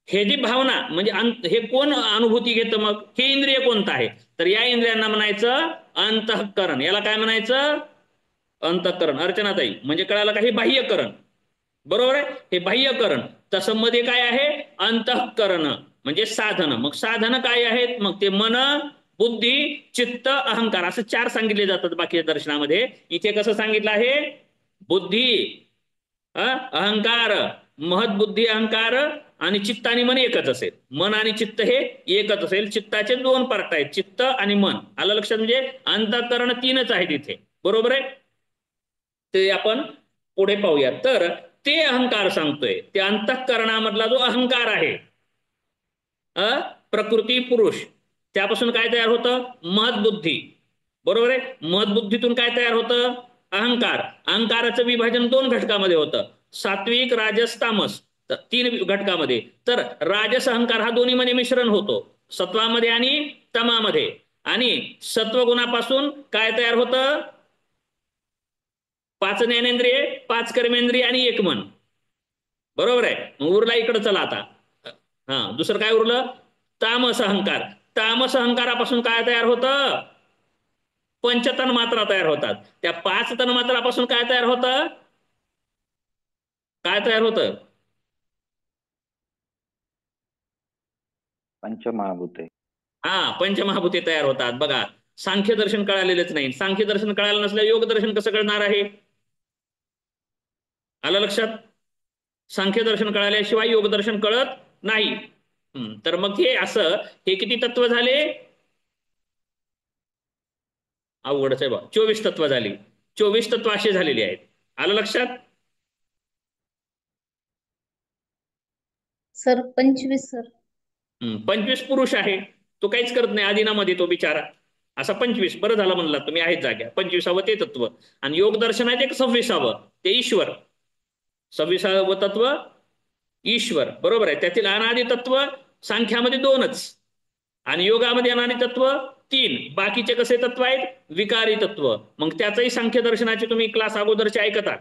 हे जी भावना म्हणजे हे कोण अनुभूती घेतं, मग हे इंद्रिय कोणतं आहे, तर या इंद्रियांना म्हणायचं अंतःकरण. याला काय म्हणायचं, अंतःकरण. अर्चनाताई म्हणजे कळालं का, हे बाह्यकरण, बरोबर आहे, हे बाह्यकरण. तसं मध्ये काय आहे, अंतःकरण म्हणजे साधन. मग साधन काय आहेत, मग ते मन, बुद्धी, चित्त, अहंकार, असं 4 सांगितले जातात बाकीच्या दर्शनामध्ये. इथे कसं सांगितलं आहे, बुद्धी, अहंकार, महद्बुद्धी, अहंकार आणि चित्त आणि मन एकच असेल. मन आणि चित्त हे एकच असेल. चित्ताचे 2 पार्ट आहेत, चित्त आणि मन. आलं लक्षात, म्हणजे अंतःकरण 3च आहेत इथे, बरोबर आहे. ते आपण पुढे पाहूया. तर ते अहंकार सांगतोय, ते अंतःकरणामधला जो अहंकार आहे, प्रकृती पुरुष, त्यापासून काय तयार होतं, महद्बुद्धी, बरोबर आहे. महद्बुद्धीतून काय तयार होतं, अहंकार. अहंकाराचं विभाजन 2 घटकामध्ये होतं, सात्विक, राजस, तामस, 3 घटकामध्ये. तर राजस अहंकार हा दोन्हीमध्ये मिश्रण होतो, सत्वामध्ये आणि तमामध्ये. आणि सत्वगुणापासून काय तयार होतं, 5 ज्ञानेंद्रिय, 5 कर्मेंद्रिय आणि 1 मन, बरोबर आहे. मग उरला इकडं, चला आता दुसरं काय उरलं, तामस अहंकार. तामस अहंकारापासून काय तयार होतं, 5 तन्मात्रा तयार होतात. त्या 5 तन्मात्रापासून काय तयार होतं, काय तयार होतं? पंचमहाभूते. हा, पंचमहाभूते तयार होतात. बघा, सांख्य दर्शन कळालेलंच नाही. सांख्य दर्शन कळालं नसल्या योग दर्शन कसं कळणार आहे? आलं लक्षात? सांख्य दर्शन कळाल्याशिवाय योग दर्शन कळत नाही. तर मग हे असं, हे किती तत्व झाले? अवघडच आहे बा. 24 तत्व झाली. 24 तत्व असे झालेली आहेत. आलं लक्षात? Sir 25 sir. 25 पुरुष आहे. तो काहीच करत नाही आदिनामध्ये तो बिचारा. असा 25. बरं झालं म्हणला तुम्ही, आहेत जाग्या. 25ावं ते तत्व. आणि योग दर्शनात एक 26ावं ते ईश्वर. 26ावं तत्व ईश्वर, बरोबर आहे. त्यातील अनादि तत्व सांख्यामध्ये 2च, आणि योगामध्ये अनादि तत्व 3. बाकीचे कसे तत्व आहेत? विकारी तत्व. मग त्याचंही सांख्य दर्शनाचे तुम्ही क्लास अगोदरचे ऐकता.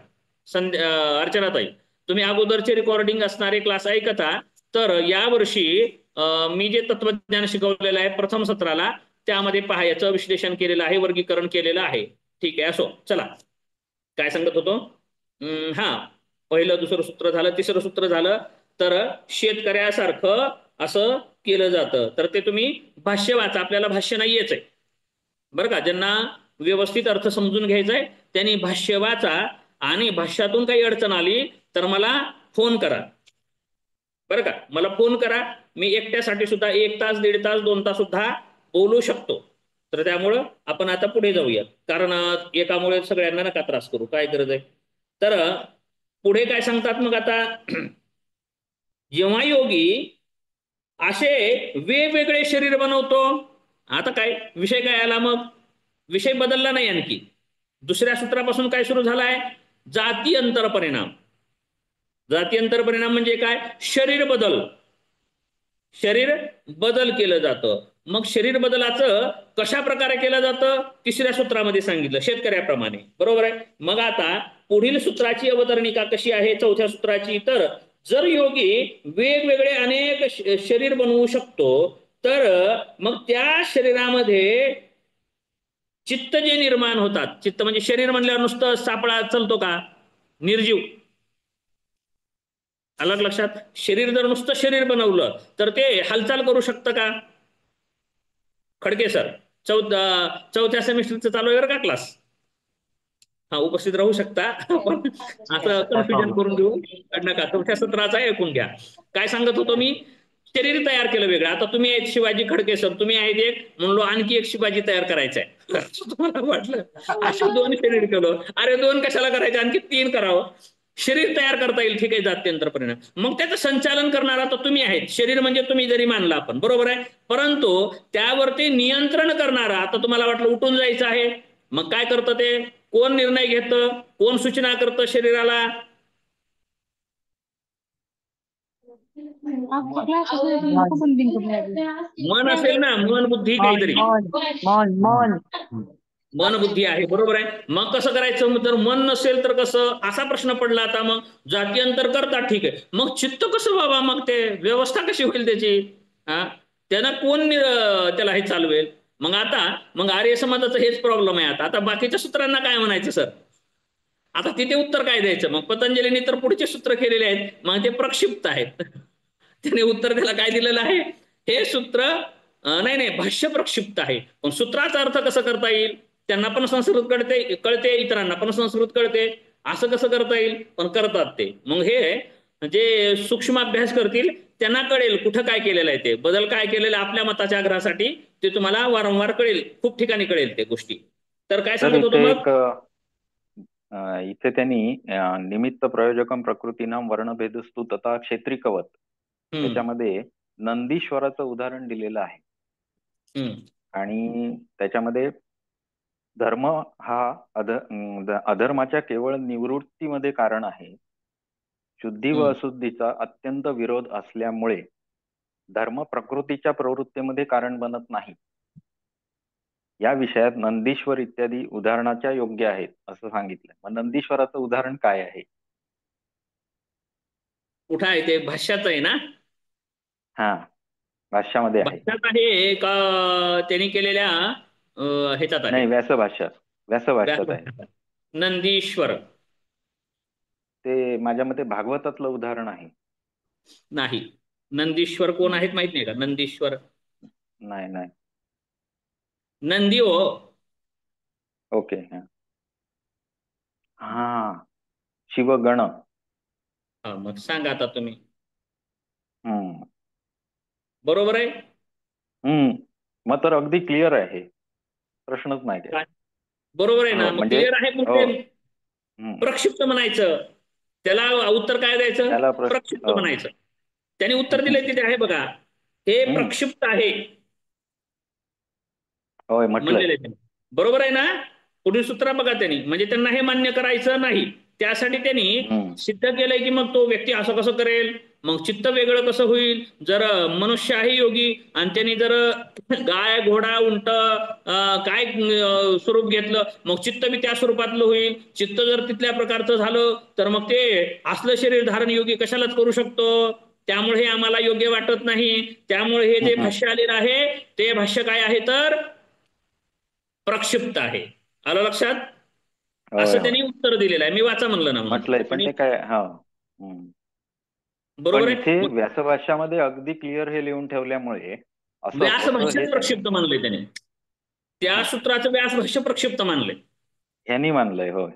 अर्चनाताई, तुम्ही अगोदरचे रेकॉर्डिंग असणारे क्लास ऐकता. तर यावर्षी मी जे तत्वज्ञान शिकवलेलं आहे प्रथम सत्राला, त्यामध्ये पहा, याचं विश्लेषण केलेलं आहे, वर्गीकरण केलेलं आहे. ठीक आहे, असो. चला, काय सांगत होतो? हा, पहिलं दुसरं सूत्र झालं, तिसरं सूत्र झालं. तर शेतकऱ्यासारखं असं केलं जातं. तर ते तुम्ही भाष्य वाचा. आपल्याला भाष्य नाही यायचंय बरं का. ज्यांना व्यवस्थित अर्थ समजून घ्यायचा आहे त्यांनी भाष्य वाचा. आणि भाष्यातून काही अडचण आली तर मला फोन करा बरं का. मला फोन करा. मी एकट्यासाठी सुद्धा 1 तास, 1.5 तास, 2 तास सुद्धा बोलू शकतो. तर त्यामुळं आपण आता पुढे जाऊया. कारण एकामुळे सगळ्यांना नका त्रास करू. काय गरज आहे? तर पुढे काय सांगतात मग आता? जेव्हा योगी असे वेगवेगळे शरीर बनवतो. आता काय विषय काय आला? मग विषय बदलला नाही आणखी. दुसऱ्या सूत्रापासून काय सुरू झालाय? जाती अंतर परिणाम. जाती अंतर परिणाम म्हणजे काय? शरीर बदल. शरीर बदल केलं जातं. मग शरीर बदलाचं कशा प्रकारे केलं जातं? तिसऱ्या सूत्रामध्ये सांगितलं, शेतकऱ्याप्रमाणे. बरोबर आहे. मग आता पुढील सूत्राची अवतरणिका कशी आहे चौथ्या सूत्राची? तर जर योगी वेगवेगळे अनेक शरीर बनवू शकतो, तर मग त्या शरीरामध्ये चित्त जे निर्माण होतात, चित्त म्हणजे शरीर म्हणल्यावर नुसतं सापळा चालतो का? निर्जीव. अलग लक्षात. शरीर जर नुसतं शरीर बनवलं तर ते हालचाल करू शकतं का? खडके सर, चौथ्या सेमिस्टरचं चालू आहे बरं का क्लास. हा, उपस्थित राहू शकता. पण असं कन्फ्युजन करून घेऊ नका. चौथ्या सत्राचा ऐकून घ्या. काय सांगत होतो मी? शरीर तयार केलं वेगळं. आता तुम्ही आहेत शिवाजी खडके सर, तुम्ही आहेत एक, म्हणलो आणखी एक शिवाजी तयार करायचा आहे. तुम्हाला वाटलं असे 2 शरीर केलं. अरे 2 कशाला करायचे? आणखी 3 करावं. शरीर तयार करता येईल. ठीक आहे, जात्यंतर परिणाम. मग त्याचं संचालन करणारा तर तुम्ही आहेत. शरीर म्हणजे तुम्ही जरी मानला आपण, बरोबर आहे. परंतु त्यावरती नियंत्रण करणारा, आता तुम्हाला वाटलं उठून जायचं आहे, मग काय करतं ते? कोण निर्णय घेतं? कोण सूचना करतं शरीराला? मन असेल ना, मन बुद्धी काहीतरी. मन बुद्धी आहे, बरोबर आहे. मग कसं करायचं? तर मन नसेल तर कसं? असा प्रश्न पडला. आता मग जाती अंतर करतात, ठीक आहे. मग चित्त कसं बाबा? मग ते व्यवस्था कशी होईल त्याची? हा, त्यांना कोण त्याला हे चालवेल? मग आर्य समाजाचं हेच प्रॉब्लेम आहे. आता बाकीच्या सूत्रांना काय म्हणायचं सर? आता तिथे उत्तर काय द्यायचं? मग पतंजलीने तर पुढचे सूत्र केलेले आहेत, मग ते प्रक्षिप्त आहेत. त्याने उत्तर त्याला काय दिलेलं आहे? हे सूत्र नाही, भाष्य प्रक्षिप्त आहे. पण सूत्राचा अर्थ कसं करता येईल? त्यांना पण संस्कृत कळते, इतरांना पण संस्कृत कळते. असं कसं करता येईल? पण करतात ते. मग हे जे सूक्ष्म अभ्यास करतील त्यांना कळेल कुठं काय केलेलं आहे, ते बदल काय केलेलं आपल्या मताच्या आग्रहासाठी, ते तुम्हाला वारंवार कळेल. खूप ठिकाणी कळेल ते गोष्टी. तर काय तर सांगत होतो इथे मग? एक इथे त्यांनी निमित्त प्रयोजकम प्रकृतीनाम वर्णभेदस्तु तथा क्षेत्रिकवत त्याच्यामध्ये नंदीश्वराचं उदाहरण दिलेलं आहे. आणि त्याच्यामध्ये धर्म हा अधर्माच्या केवळ निवृत्तीमध्ये कारण आहे. शुद्धी व अशुद्धीचा अत्यंत विरोध असल्यामुळे धर्म प्रकृतीच्या प्रवृत्तीमध्ये कारण बनत नाही. या विषयात नंदीश्वर इत्यादी उदाहरणाच्या योग्य आहेत असं सांगितलं. मग नंदीश्वराचं उदाहरण काय आहे? कुठं आहे ते? भाष्याचं आहे ना? हा, भाष्यामध्ये आहे. भाष्यात आहे का त्यांनी केलेल्या ह्याच्यात आहे? नाही, व्यासभाष्यात आहे. नंदीश्वर. ते माझ्या मते भागवतातलं उदाहरण आहे. नाही. नंदीश्वर कोण आहेत माहित नाही का? नंदीश्वर नाही नाही. नंदी हो. ओके. हा, शिवगण. हा, मग सांगा आता तुम्ही. हम्म बरोबर आहे. हम्म मग तर अगदी क्लिअर आहे, प्रश्नच नाही काय. काय? बरोबर आहे हो ना, मग म्हणजे, क्लिअर आहे मग हो. ते हम्म प्रक्षिप्त म्हणायचं. त्याला उत्तर काय द्यायचं? त्याला प्रक्षिप्त हो. म्हणायचं. त्यांनी उत्तर दिले तिथे आहे बघा, हे हम्म प्रक्षिप्त आहे होय म्हणलेलं म्हटलंय. आहे त्यांनी. बरोबर आहे ना? पुढील सूत्र बघा त्यांनी, म्हणजे त्यांना हे मान्य करायचं नाही. त्यासाठी त्यांनी हम्म सिद्ध केलंय की मग तो व्यक्ती असं कसं करेल, मग चित्त वेगळं कसं होईल? जर मनुष्य आहे योगी आणि त्यांनी जर गाय घोडा उंट काय स्वरूप घेतलं, मग चित्त बी त्या स्वरूपातलं होईल. चित्त जर तिथल्या प्रकारचं झालं तर मग ते असलं शरीर धारण योगी कशालाच करू शकतो. त्यामुळे हे आम्हाला योग्य वाटत नाही. त्यामुळे हे जे हम्म. भाष्य आलेलं आहे ते भाष्य काय आहे तर प्रक्षिप्त आहे. आलं लक्षात? होय असं होय त्यांनी उत्तर दिलेलं आहे. मी वाचा म्हणलं ना म्हणून. म्हटलंय, पण त्यांनी ते काय, हा. हम्म. पण बरोबर इथे आहे. मग व्यासभाष्यामध्ये अगदी क्लिअर हे लिहून ठेवल्यामुळे असं व्यास होतं हे भाष्यच त्यांनी, प्रक्षिप्त मानले त्यांनी. त्या हा, सूत्राचं व्यास भाष्य प्रक्षिप्त मानले ह्यांनी मानलंय. होय,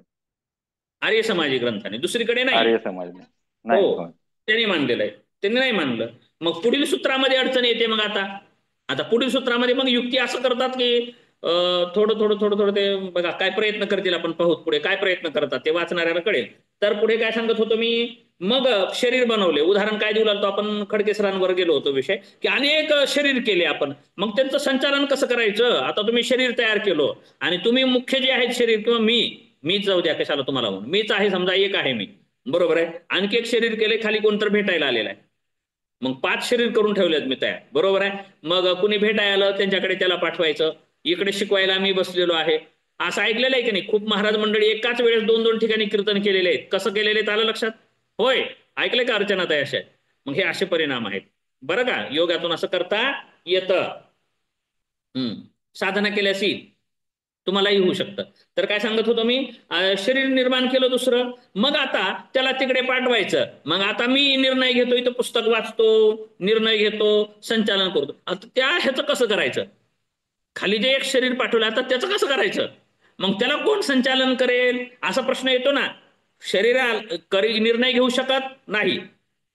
आर्य समाजी ग्रंथाने, दुसरीकडे नाही. आर्य समाजने हो, नाही. होय. त्यांनी मानलेलं आहे. त्यांनी नाही मानलं. मग पुढील सूत्रामध्ये अडचण येते. मग आता आता पुढील सूत्रामध्ये मग युक्ती असं करतात की थोडं थोडं थोडं थोडं ते बघा काय प्रयत्न करतील, आपण पाहूत पुढे काय प्रयत्न करतात ते वाचणाऱ्याला कळेल. तर पुढे काय सांगत होतो मी, मग शरीर बनवले. उदाहरण काय देऊ लागतो आपण, खडके सरांवर गेलो होतो विषय, की अनेक शरीर केले आपण, मग त्यांचं संचालन कसं करायचं. आता तुम्ही शरीर तयार केलं आणि तुम्ही मुख्य जे आहेत शरीर, किंवा मीच जाऊ द्या कशाला तुम्हाला म्हणून, मीच आहे समजा, एक आहे मी, बरोबर आहे. आणखी एक शरीर केले, खाली कोणतर भेटायला आलेला आहे, मग 5 शरीर करून ठेवलेत मी तयार, बरोबर आहे. मग कुणी भेटायला आलं त्यांच्याकडे त्याला पाठवायचं, इकडे शिकवायला मी बसलेलो आहे. असं ऐकलेलं आहे की नाही, खूप महाराज मंडळी एकाच वेळेस 2-2 ठिकाणी कीर्तन केलेले आहेत. कसं केलेले आहेत आलं लक्षात? होय, ऐकलंय का अर्चनाताई अशा? मग हे असे परिणाम आहेत बरं का, योगातून असं करता येतं. साधना केल्याशी तुम्हालाही होऊ शकतं. तर काय सांगत होतो मी, शरीर निर्माण केलं दुसरं, मग आता त्याला तिकडे पाठवायचं. मग आता मी निर्णय घेतो, इथं पुस्तक वाचतो, निर्णय घेतो, संचालन करतो. आता त्या ह्याचं कसं करायचं? खाली जे एक शरीर पाठवलं, आता त्याचं कसं करायचं? मग त्याला कोण संचालन करेल असा प्रश्न येतो ना. शरीर निर्णय घेऊ शकत नाही,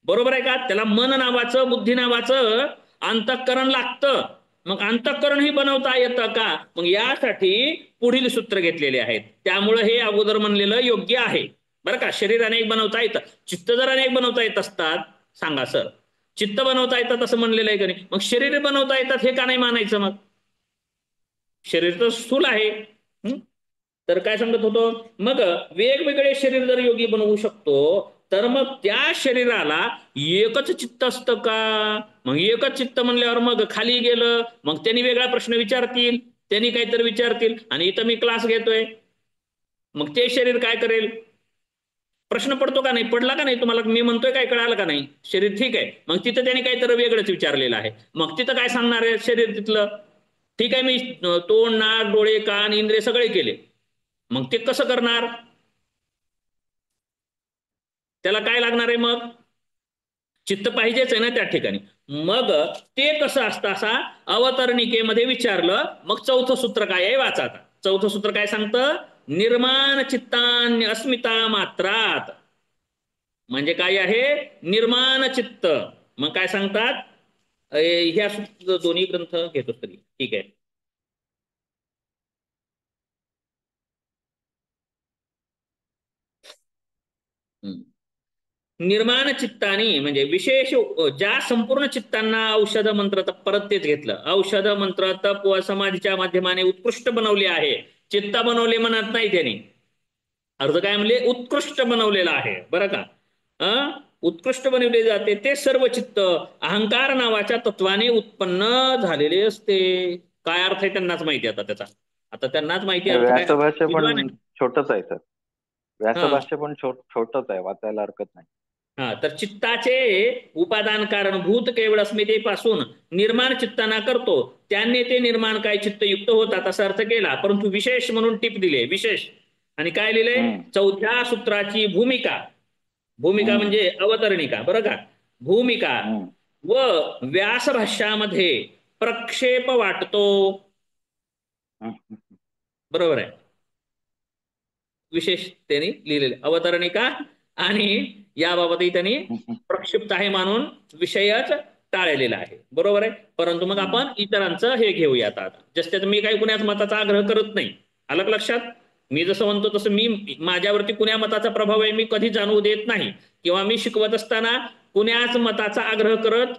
बरोबर आहे का? त्याला मन नावाचं, बुद्धी नावाचं अंतःकरण लागतं. मग अंतःकरण ही बनवता येतं का? मग यासाठी पुढील सूत्र घेतलेले आहेत. त्यामुळे हे अगोदर म्हणलेलं योग्य आहे बरं का. शरीर अनेक बनवता येतं, चित्त जर अनेक बनवता येत असतात, सांगा सर, चित्त बनवता येतात असं म्हणलेलं आहे का नाही? मग शरीर बनवता येतात हे का नाही मानायचं? मग शरीर तर स्थूल आहे. तर काय सांगत होतो, मग वेगवेगळे शरीर जर योगी बनवू शकतो, तर मग त्या शरीराला एकच चित्त असतं का? मग एकच चित्त म्हणल्यावर मग खाली गेलं, मग त्यांनी वेगळा प्रश्न विचारतील, त्यांनी काहीतरी विचारतील, आणि इथं मी क्लास घेतोय, मग ते शरीर काय करेल? प्रश्न पडतो का नाही? पडला का नाही तुम्हाला? मी म्हणतोय काय, कळालं का नाही? शरीर ठीक आहे, मग तिथं त्यांनी काहीतरी वेगळंच विचारलेलं आहे, मग तिथं काय सांगणार आहे शरीर तिथलं? ठीक आहे, मी तोंड नाक डोळे कान इंद्रिय सगळे केले, मग ते कसं करणार? त्याला काय लागणार आहे? मग चित्त पाहिजेच आहे ना त्या ठिकाणी. मग ते कसं असतं असा अवतरणिकेमध्ये विचारलं. मग चौथं सूत्र काय आहे वाचा. आता चौथं सूत्र काय सांगतं, निर्माण चित्तान्य अस्मिता मात्रात. म्हणजे काय आहे? निर्माण चित्त. मग काय सांगतात, ह्या दोन्ही ग्रंथ घेतो तरी ठीक आहे. निर्माण चित्तानी म्हणजे विशेष ज्या संपूर्ण चित्तांना औषध मंत्र तप, परत तेच घेतलं, औषध मंत्र तप व समाधीच्या माध्यमाने उत्कृष्ट बनवले आहे. चित्त बनवले म्हणत नाही त्यांनी, अर्थ काय म्हणले, उत्कृष्ट बनवलेलं आहे बरं का. उत्कृष्ट बनवले जाते ते सर्व चित्त अहंकार नावाच्या तत्वाने उत्पन्न झालेले असते. काय अर्थ आहे त्यांनाच माहिती आता त्याचा, आता त्यांनाच माहिती अर्थ काय. व्यासभाष्य विद्वान पण आहे. छोटच आहे सर, हा व्यासभाष्य पण छोटच आहे, वाचायला हरकत नाही. हा, तर चित्ताचे उपादान कारण भूत केवळ अस्मितेपासून निर्माण चित्ताना करतो, त्याने ते निर्माण काय चित्तयुक्त होतात असा अर्थ केला. परंतु विशेष म्हणून टिप दिले, विशेष. आणि काय लिहिले, हम्म चौथ्या सूत्राची भूमिका भूमिका म्हणजे अवतरणिका, बरं का. भूमिका व व्यासभाष्यामध्ये प्रक्षेप वाटतो. बरोबर आहे. विशेष त्यांनी लिहिलेले अवतरणिका आणि याबाबतही त्यांनी प्रक्षिप्त आहे मानून विषयच टाळलेला आहे. बरोबर आहे. परंतु मग आपण इतरांचं हे घेऊयात आता. जस्ट मी काही कुणाच मताचा आग्रह करत नाही. आलं लक्षात. मी जसं म्हणतो तसं मी माझ्यावरती कुण्या मताचा प्रभाव आहे मी कधी जाणवू देत नाही, किंवा मी शिकवत असताना कुण्याच मताचा आग्रह करत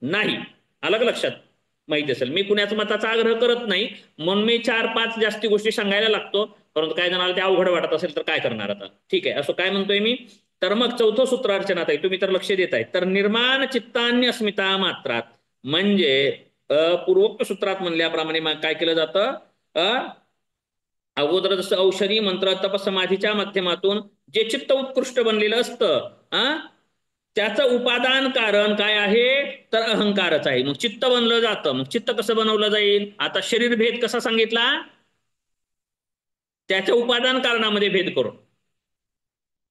नाही. आलं लक्षात. माहिती असेल मी कुण्याच मताचा आग्रह करत नाही, म्हणून मी 4-5 जास्ती गोष्टी सांगायला लागतो. परंतु काय जणाला ते अवघड वाटत असेल तर काय करणार आता. ठीक आहे. असं काय म्हणतोय मी. तर मग चौथं सूत्र अर्चनात आहे, तुम्ही तर लक्ष देताय. तर निर्माण चित्तान्य अस्मिता मात्रात म्हणजे पूर्वोक्त सूत्रात म्हणल्याप्रमाणे काय केलं जातं. अगोदर जसं औषधी मंत्र तप समाधीच्या माध्यमातून जे चित्त उत्कृष्ट बनलेलं असतं त्याचं उपादान कारण काय आहे तर अहंकारच आहे. मग चित्त बनलं जातं. मग चित्त कसं बनवलं जाईल. आता शरीर भेद कसा सांगितला, त्याच्या उपादान कारणामध्ये भेद करून.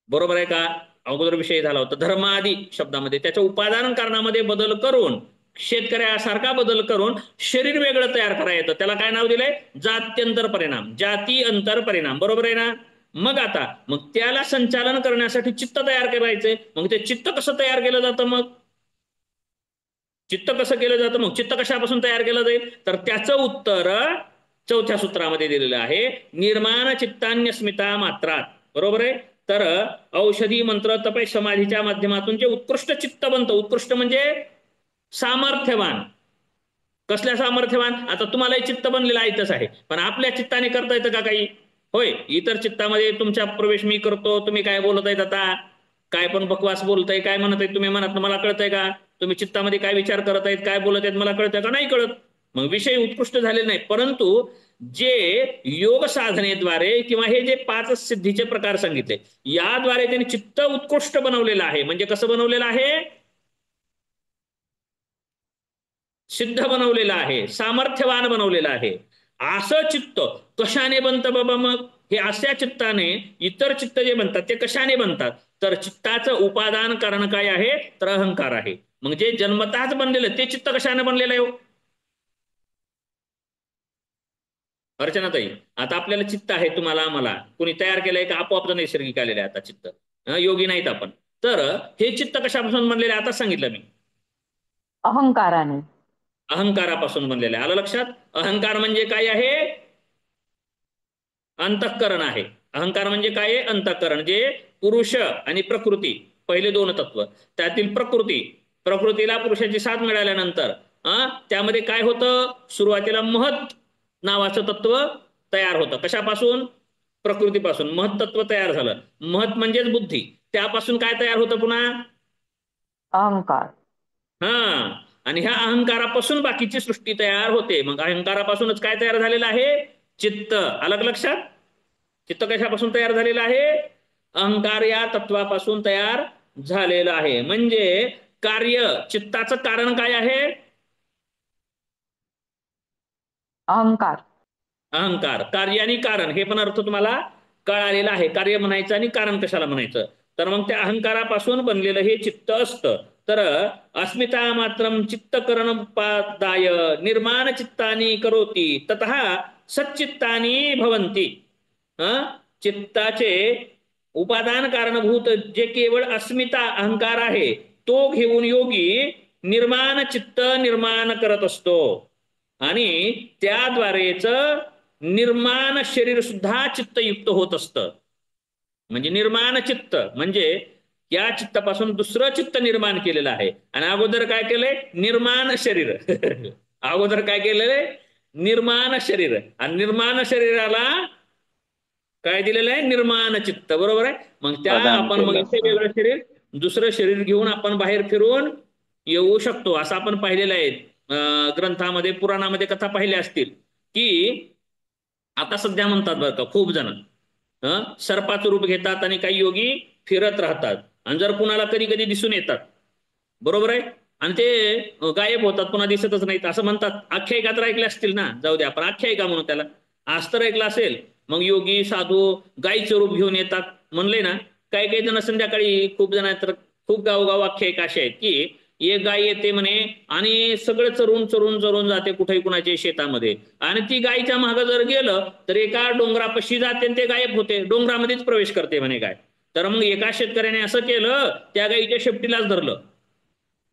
बरोबर आहे का. अगोदर विषय झाला होता धर्मादी शब्दामध्ये त्याच्या उपादान कारणामध्ये बदल करून शेतकऱ्यासारखा बदल करून शरीर वेगळं तयार करायला येतं. त्याला काय नाव दिलंय जात्यंतर परिणाम, जाती अंतर परिणाम. बरोबर आहे ना. मग आता मग त्याला संचालन करण्यासाठी चित्त तयार करायचंय. मग ते चित्त कसं तयार केलं जातं. मग चित्त कसं केलं जातं. मग चित्त कशापासून तयार केलं जाईल तर त्याचं उत्तर चौथ्या सूत्रामध्ये दिलेलं आहे. निर्माण चित्तान्यस्मिता मात्रात. बरोबर आहे. तर औषधी मंत्र तप समाधीच्या माध्यमातून जे उत्कृष्ट चित्त बनतं. उत्कृष्ट म्हणजे सामर्थ्यवान. कसल्या सामर्थ्यवान. आता तुम्हालाही चित्त बनलेलं आहेतच आहे, पण आपल्या चित्ताने करता येतं का काही. होय. इतर चित्तामध्ये तुमच्या प्रवेश मी करतो. तुम्ही काय बोलत आहेत आता, काय पण बकवास बोलताय, काय म्हणत आहेत तुम्ही मनात, मला कळतंय का. तुम्ही चित्तामध्ये काय विचार करत आहेत, काय बोलत आहेत, मला कळतंय का नाही कळत. मग विषय उत्कृष्ट झालेले नाही. परंतु जे योग साधनेद्वारे किंवा हे जे 5 सिद्धीचे प्रकार सांगितले याद्वारे त्यांनी चित्त उत्कृष्ट बनवलेलं आहे. म्हणजे कसं बनवलेलं आहे, सिद्ध बनवलेलं आहे, सामर्थ्यवान बनवलेलं आहे. असं चित्त कशाने बनतं बाबा. मग हे अशा चित्ताने इतर चित्त जे बनतात ते कशाने बनतात तर चित्ताचं उपादान कारण काय आहे तर अहंकार आहे. मग जे जन्मताच बनलेलं ते चित्त कशाने बनलेलं आहे. अर्चनाताई आता आपल्याला चित्त आहे, तुम्हाला आम्हाला कोणी तयार केलंय का आपोआप नैसर्गिक आलेलं आहे आता चित्त. योगी नाहीत आपण. तर हे चित्त कशापासून बनलेलं आहे आता सांगितलं मी. अहंकाराने. अहंकारापासून बनलेलं आहे. आलं लक्षात. अहंकार म्हणजे काय आहे अंतःकरण आहे. अहंकार म्हणजे काय आहे अंतःकरण. जे पुरुष आणि प्रकृती पहिले 2 तत्व त्यातील प्रकृतीला पुरुषाची साथ मिळाल्यानंतर त्यामध्ये काय होतं सुरुवातीला महत नावाचं तत्व तयार होतं. कशापासून प्रकृतीपासून महत तत्व तयार झालं. महत म्हणजेच बुद्धी. त्यापासून काय तयार होतं पुन्हा अहंकार. आणि ह्या अहंकारापासून बाकीची सृष्टी तयार होते. मग अहंकारापासूनच काय तयार झालेलं आहे चित्त. अलग लक्षात. चित्त कशापासून तयार झालेलं आहे अहंकार या तत्वापासून तयार झालेलं आहे. म्हणजे कार्य चित्ताचं कारण काय आहे अहंकार. अहंकार. कार्य आणि कारण हे पण अर्थ तुम्हाला कळालेला आहे. कार्य म्हणायचं आणि कारण कशाला म्हणायचं. तर मग त्या अहंकारापासून बनलेलं हे चित्त असतं. तर अस्मिता मात्रम चित्तकरण उपादाय निर्माण चित्तानी करोति ततः सच्चित्तानी भवंती. चित्ताचे उपादान कारणभूत जे केवळ अस्मिता अहंकार आहे तो घेऊन योगी निर्माण चित्त निर्माण करत असतो. आणि त्याद्वारेच निर्माण शरीर सुद्धा चित्तयुक्त होत असतं. म्हणजे निर्माण चित्त म्हणजे या चित्तापासून दुसरं चित्त निर्माण केलेलं आहे. आणि अगोदर काय केलंय निर्माण शरीर अगोदर काय केलेलं निर्माण शरीर. आणि निर्माण शरीराला काय दिलेलं आहे निर्माण चित्त. बरोबर आहे. मग त्या आपण मग इथे वेगळं शरीर दुसरं शरीर घेऊन आपण बाहेर फिरून येऊ शकतो असं आपण पाहिलेलं आहे. ग्रंथामध्ये पुराणामध्ये कथा पाहिल्या असतील की आता सध्या म्हणतात बरं का खूप जण सर्पाचं रूप घेतात आणि काही योगी फिरत राहतात आणि जर कुणाला कधी कधी दिसून येतात. बरोबर आहे. आणि ते गायब होतात पुन्हा दिसतच नाहीत असं म्हणतात. आख्यायिका तर ऐकल्या असतील ना. जाऊ द्या आपण आख्यायिका म्हणून त्याला. आज तर ऐकलं असेल. मग योगी साधू गायीचं रूप घेऊन येतात म्हणले ना काही काही जण संध्याकाळी खूप जण तर खूप गावोगाव आख्यायिका अशा आहेत की एक गाय येते म्हणे आणि सगळं चरून चरून चरून जाते कुठेही कुणाच्या शेतामध्ये, आणि ती गायीच्या मागं जर गेलं तर एका डोंगरापाशी जाते आणि ते गायब होते, डोंगरामध्येच प्रवेश करते म्हणे गाय. तर मग एका शेतकऱ्याने असं केलं, त्या गायीच्या शेपटीलाच धरलं.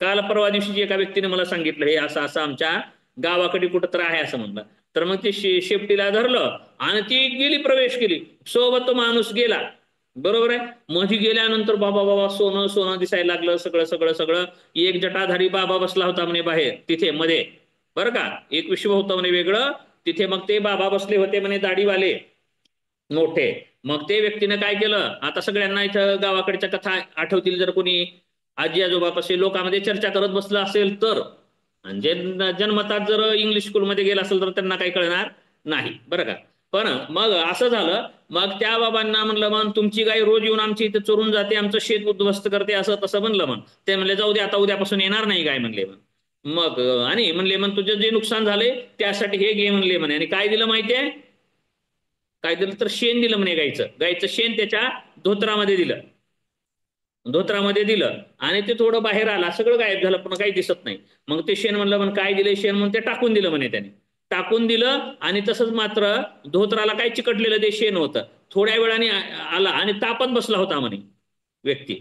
काल परवा दिवशी एका व्यक्तीने मला सांगितलं हे असं असं आमच्या गावाकडे कुठं तर आहे असं म्हणलं. तर मग ते शेपटीला धरलं आणि ती गेली, प्रवेश केली, सोबत तो माणूस गेला. बरोबर आहे. मध्ये गेल्यानंतर बाबा बाबा सोनं सोनं दिसायला लागलं, सगळं सगळं सगळं. एक जटाधारी बाबा बसला होता म्हणे बाहेर तिथे मध्ये, बरं का, एक विश्व होतं म्हणे वेगळं तिथे. मग ते बाबा बसले होते म्हणे दाढीवाले मोठे. मग ते व्यक्तीने काय केलं, आता सगळ्यांना इथं गावाकडच्या कथा आठवतील, जर कोणी आजी आजोबापाशी लोकांमध्ये चर्चा करत बसलं असेल तर, म्हणजे जन्मतात जर इंग्लिश स्कूलमध्ये गेला असेल तर त्यांना काही कळणार नाही, बरं का. पण मग असं झालं, मग त्या बाबांना म्हणलं मग तुमची गाय रोज येऊन आमची इथे चोरून जाते, आमचं शेत उद्ध्वस्त करते, असं तसं म्हणलं. मग ते म्हणले जाऊ दे, आता उद्यापासून येणार नाही गाय म्हणले. मग आणि म्हणले मग तुझं जे नुकसान झाले त्यासाठी हे घे म्हणले म्हणे. आणि काय दिलं माहितीये, काय दिलं तर शेण दिलं म्हणे, गायचं शेण त्याच्या धोत्रामध्ये दिलं, धोत्रामध्ये दिलं. आणि ते थोडं बाहेर आला, सगळं गायब झालं, पण काही दिसत नाही. मग ते शेण म्हणलं मग काय दिलं शेण, म्हणून ते टाकून दिलं म्हणे, त्याने टाकून दिलं. आणि तसंच मात्र धोत्राला काय चिकटलेलं ते शेण होतं. थोड्या वेळाने आला आणि तापत बसला होता म्हणे व्यक्ती,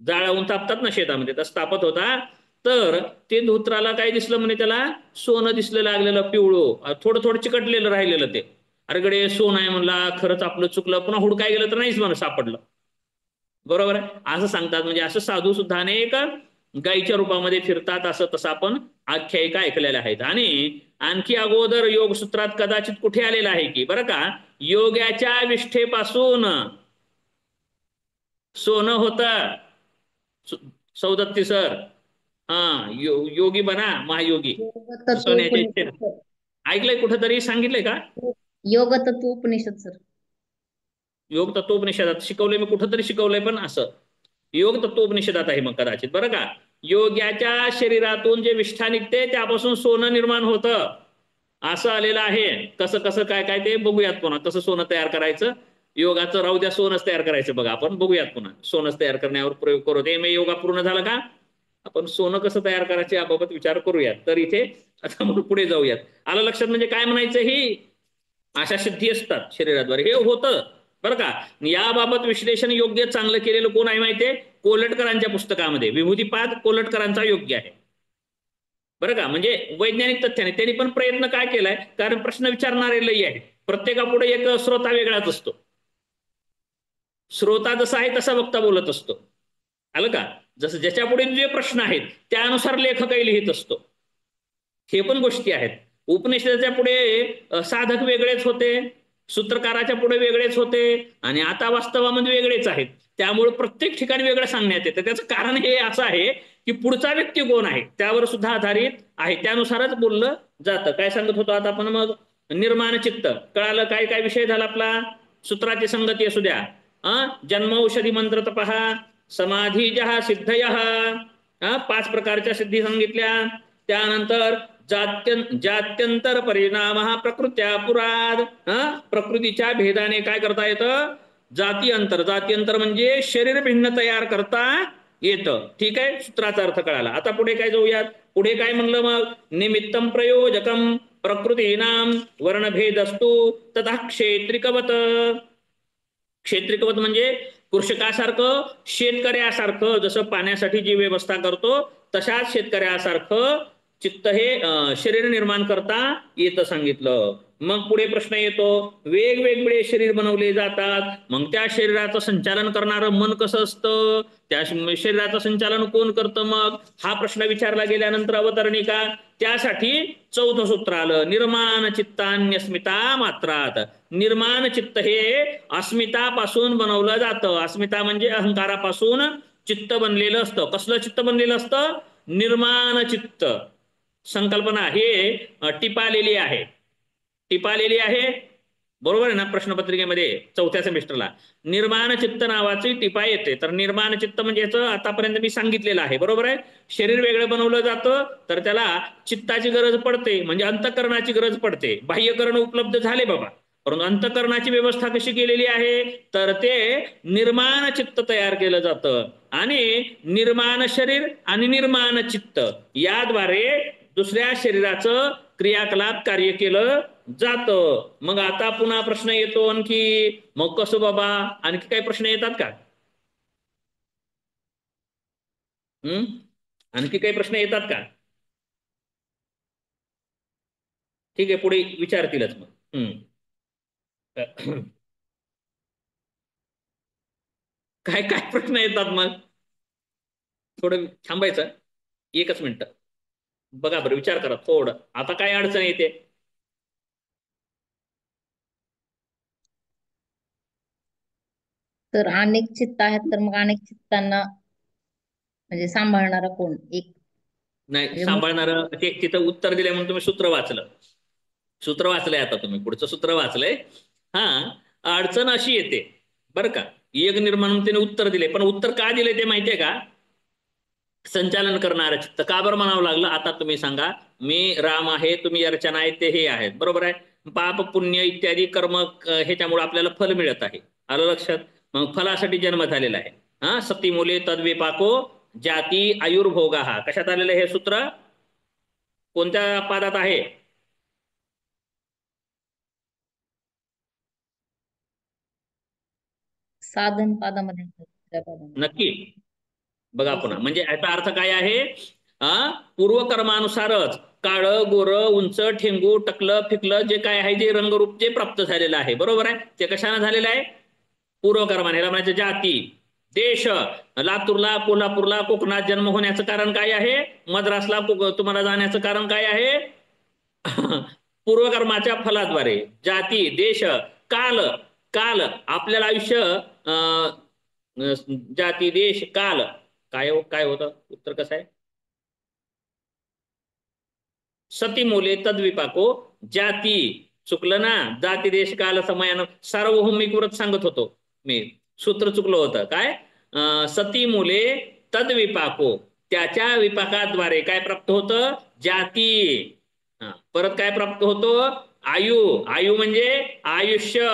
जाळावून तापतात ना शेतामध्ये, तसं तापत होता. तर ते धोत्राला काय दिसलं म्हणे, त्याला सोनं दिसलं लागलेलं, पिवळं थोडं थोडं चिकटलेलं राहिलेलं ते. अरे गडे सोनं आहे म्हणला, खरंच आपलं चुकलं. पुन्हा हुडकाय गेलं तर नाहीच म्हणून सापडलं. बरोबर आहे, असं सांगतात. म्हणजे असं साधू सुद्धा अनेक गायीच्या रूपामध्ये फिरतात, असं तसं आपण आख्यायिका ऐकलेल्या आहेत. आणि आणखी अगोदर योगसूत्रात कदाचित कुठे आलेलं आहे की, बरं का, योग्याच्या विष्ठेपासून सोनं होतं. सौदत्ती सर, हा योगी बना महायोगी, सोन्याच्या इच्छेनं. ऐकलंय कुठंतरी, सांगितलंय का? योग तत्वोपनिषद सर. योग तत्वोपनिषदात शिकवलंय मी, कुठंतरी शिकवलंय, पण असं योग तत्वोपनिषदात आहे मग कदाचित, बरं का. योग्याच्या शरीरातून जे विष्ठा निघते त्यापासून सोनं निर्माण होतं, असं आलेलं आहे. कसं कसं काय काय ते बघूयात पुन्हा, कसं सोनं तयार करायचं. योगाचं राहू द्या, सोनच तयार करायचं बघा आपण, बघूयात पुन्हा. सोनच तयार करण्यावर प्रयोग करू दे. मी योगा पूर्ण झाला का आपण सोनं कसं तयार करायचे याबाबत विचार करूयात. तर इथे आता मग पुढे जाऊयात. आलं लक्षात, म्हणजे काय म्हणायचं, ही अशा सिद्धी असतात शरीराद्वारे, हे होतं, बरं का. याबाबत विश्लेषण योग्य चांगलं केलेलं कोण आहे माहितीये, कोलटकरांच्या पुस्तकामध्ये विभूतिपाद कोलटकरांचा योग्य आहे, बरं का. म्हणजे वैज्ञानिक तथ्याने त्यांनी पण प्रयत्न काय केलाय, कारण प्रश्न विचारणारे लई आहे, प्रत्येकापुढे एक श्रोता वेगळाच असतो. श्रोता जसा आहे तसा वक्ता बोलत असतो, आलं का. जसं ज्याच्या पुढे जे प्रश्न आहेत त्यानुसार लेखकही लिहित असतो. हे पण गोष्टी आहेत. उपनिषदाच्या पुढे साधक वेगळेच होते, सूत्रकाराच्या पुढे वेगळेच होते, आणि आता वास्तवामध्ये वेगळेच आहेत. त्यामुळे प्रत्येक ठिकाणी वेगळं सांगण्यात येतं. त्याचं कारण हे असं आहे की पुढचा व्यक्ती कोण आहे त्यावर सुद्धा आधारित आहे, त्यानुसारच बोललं जातं. काय सांगत होतो आता आपण, मग निर्माण चित्त कळालं. काय काय विषय झाला आपला, सूत्राची संगती असू द्या, जन्मौषधी मंत्र तपहा, समाधीजः सिद्धयः, 5 प्रकारच्या सिद्धी सांगितल्या. त्यानंतर जात्यंतर परिणाम प्रकृत्या पुराद, प्रकृतीच्या भेदाने काय करता येतं, जाती अंतर म्हणजे शरीर भिन्न तयार करता येतं. ठीक आहे, सूत्राचा अर्थ कळाला. आता पुढे काय जाऊयात. पुढे काय म्हणलं मग, निमित्तम प्रयोजकम प्रकृतीनाम वर्णभेदस्तु तथा क्षेत्रिकवत. क्षेत्रिकवत म्हणजे कृषकासारखं, शेतकऱ्यासारखं, जसं पाण्यासाठी जी व्यवस्था करतो तशाच शेतकऱ्यासारखं चित्त हे शरीर निर्माण करता येतं सांगितलं. मग पुढे प्रश्न येतो, वेगवेगळे शरीर बनवले जातात, मग त्या शरीराचं संचालन करणारं मन कसं असतं, त्या शरीराचं संचालन कोण करतं, मग हा प्रश्न विचारला गेल्यानंतर अवतरणिका त्यासाठी 4थं सूत्र आलं, निर्माण चित्तान्यस्मिता मात्रात. निर्माण चित्त हे अस्मितापासून बनवलं जातं. अस्मिता म्हणजे अहंकारापासून चित्त बनलेलं असतं. कसलं चित्त बनलेलं असतं, निर्माण चित्त. संकल्पना हे टिपालेली आहे, टिपालेली आहे, बरोबर आहे ना. प्रश्नपत्रिकेमध्ये 4थ्या सेमिस्टरला निर्माण चित्त नावाची टिपा येते. तर निर्माण चित्त म्हणजे याचं आतापर्यंत मी सांगितलेलं आहे, बरोबर आहे. शरीर वेगळं बनवलं जातं तर त्याला चित्ताची गरज पडते, म्हणजे अंतःकरणाची गरज पडते. बाह्यकरण उपलब्ध झाले बाबा, परंतु अंतःकरणाची व्यवस्था कशी केलेली आहे, तर ते निर्माण चित्त तयार केलं जातं आणि निर्माण शरीर आणि निर्माण चित्त याद्वारे दुसऱ्या शरीराचं क्रियाकलाप कार्य केलं जातं. मग आता पुन्हा प्रश्न येतो आणखी, मग कसं बाबा, आणखी काही प्रश्न येतात का? आणखी काही प्रश्न येतात का? ठीक आहे, पुढे विचारतीलच मग. काय काय प्रश्न येतात मग? थोडं थांबायचं, एकच मिनिट बघा बरं, विचार करा थोडं, आता काय अडचण येते? तर अनेक चित्त आहेत, तर मग अनेक चित्तांना म्हणजे सांभाळणारा कोण? एक नाही म्हणजे सांभाळणार, ते तिथं उत्तर दिले म्हणून तुम्ही सूत्र वाचलं. सूत्र वाचलंय, आता तुम्ही पुढचं सूत्र वाचलंय. हा, अडचण अशी येते बरं का, एक निर्माण त्याने उत्तर दिले, पण उत्तर का दिले ते माहितीये का? संचालन करणारं चित्त का बरं म्हणावं लागलं? आता तुम्ही सांगा. मी राम आहे, तुम्ही अर्चना आहे, ते हे आहेत, बरोबर आहे. पाप पुण्य इत्यादी कर्म ह्याच्यामुळे आपल्याला फल मिळत आहे. आलं लक्षात? मग फलासाठी जन्म झालेला आहे. हा, सती मुले तद्विपाको जाती आयुर्भोगा. हा कशात आलेलं हे सूत्र? कोणत्या पादात आहे? साधन पादामध्ये येतात, दुसऱ्या पादामध्ये. नक्की बघा हो पुन्हा, सर. म्हणजे याचा अर्थ काय आहे? पूर्वकर्मानुसारच काळं गोरं उंच ठेंगू टकलं फिकलं जे काय आहे, जे रंगरूप जे प्राप्त झालेलं आहे, बरोबर आहे. ते कशाने झालेलं आहे? पूर्वकर्माने. ह्याला म्हणायचं जाती. देश, लातूरला कोल्हापूरला कोकणात जन्म होण्याचं कारण काय आहे? मद्रासला तुम्हाला जाण्याचं कारण काय आहे? पूर्वकर्माच्या फलाद्वारे. जाती, देश, काल. काल आपल्याला आयुष्य जाती देश काल काय काय होतं? उत्तर कसं आहे? सती मूले तद्विपाको जाती. चुकलं ना? जाती देश काल समयानं सार्वभौमिक व्रत सांगत होतो मी, सूत्र चुकलं होतं. काय? सती मूले तद्विपाको, त्याच्या विपाकाद्वारे काय प्राप्त होतं? जाती. परत काय प्राप्त होतं? आयु. आयु म्हणजे आयुष्य.